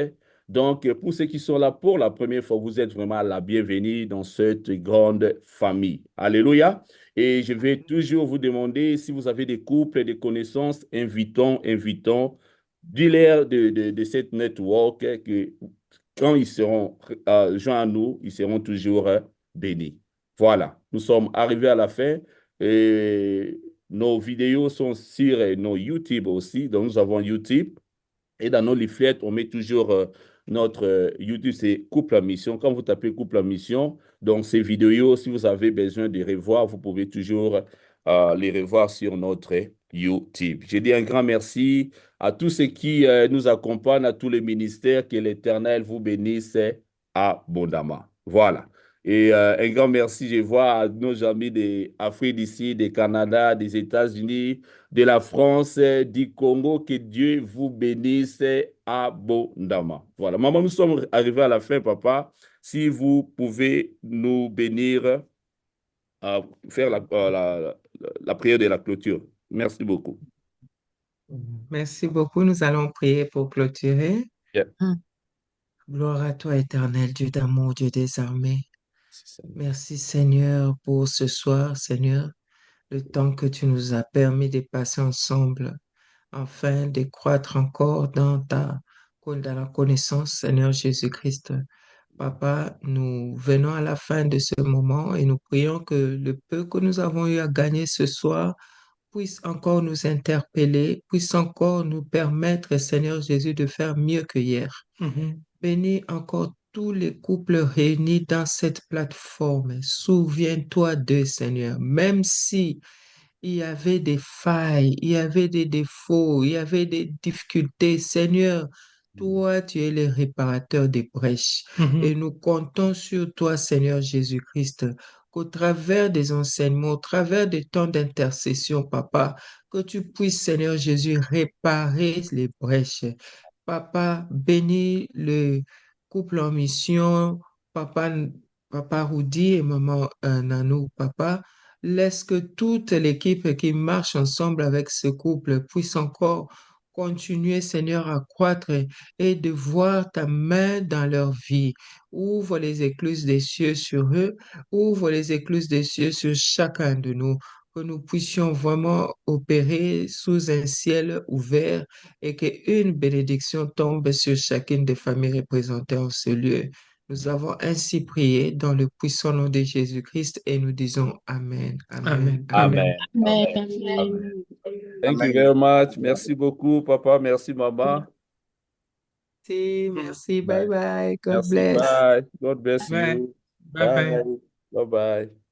Donc, pour ceux qui sont là pour la première fois, vous êtes vraiment la bienvenue dans cette grande famille. Alléluia. Et je vais toujours vous demander si vous avez des couples, des connaissances, invitons. Dis-leur de cette network que quand ils seront joints à nous, ils seront toujours bénis. Voilà, nous sommes arrivés à la fin et nos vidéos sont sur nos YouTube aussi. Donc, nous avons YouTube et dans nos leaflets, on met toujours notre YouTube, c'est Couple à Mission. Quand vous tapez Couple à Mission, donc ces vidéos, si vous avez besoin de revoir, vous pouvez toujours les revoir sur notre YouTube. Je dis un grand merci à tous ceux qui nous accompagnent, à tous les ministères, que l'Éternel vous bénisse abondamment. Voilà. Et un grand merci, je vois à nos amis d'Afrique d'ici, du Canada, des États-Unis, de la France, du Congo, que Dieu vous bénisse abondamment. Voilà. Maman, nous sommes arrivés à la fin, papa. Si vous pouvez nous bénir, faire la prière de la clôture. Merci beaucoup. Merci beaucoup. Nous allons prier pour clôturer. Yeah. Gloire à toi, éternel Dieu d'amour, Dieu des armées. Merci, Seigneur. Merci, Seigneur, pour ce soir, Seigneur, le temps que tu nous as permis de passer ensemble, afin de croître encore dans la connaissance, Seigneur Jésus-Christ. Papa, nous venons à la fin de ce moment et nous prions que le peu que nous avons eu à gagner ce soir puisse encore nous interpeller, puisse encore nous permettre, Seigneur Jésus, de faire mieux que hier. Bénis encore tous les couples réunis dans cette plateforme. Souviens-toi d'eux, Seigneur, même si il y avait des failles, il y avait des défauts, il y avait des difficultés. Seigneur, toi, tu es le réparateur des brèches. Et nous comptons sur toi, Seigneur Jésus-Christ, qu'au travers des enseignements, au travers des temps d'intercession, Papa, que tu puisses, Seigneur Jésus, réparer les brèches. Papa, bénis le couple en mission, Papa, Papa Rudy et Maman Nanou, Papa. Laisse que toute l'équipe qui marche ensemble avec ce couple puisse encore continuer, Seigneur, à croître et de voir ta main dans leur vie. Ouvre les écluses des cieux sur eux, ouvre les écluses des cieux sur chacun de nous, que nous puissions vraiment opérer sous un ciel ouvert et qu'une bénédiction tombe sur chacune des familles représentées en ce lieu. Nous avons ainsi prié dans le puissant nom de Jésus-Christ et nous disons Amen. Amen. Amen. Amen. Thank you very much. Merci beaucoup, papa. Merci, maman. Merci, merci. Bye bye. God Merci. bless. Bye. God bless Bye. you. Bye bye. Bye. Bye bye.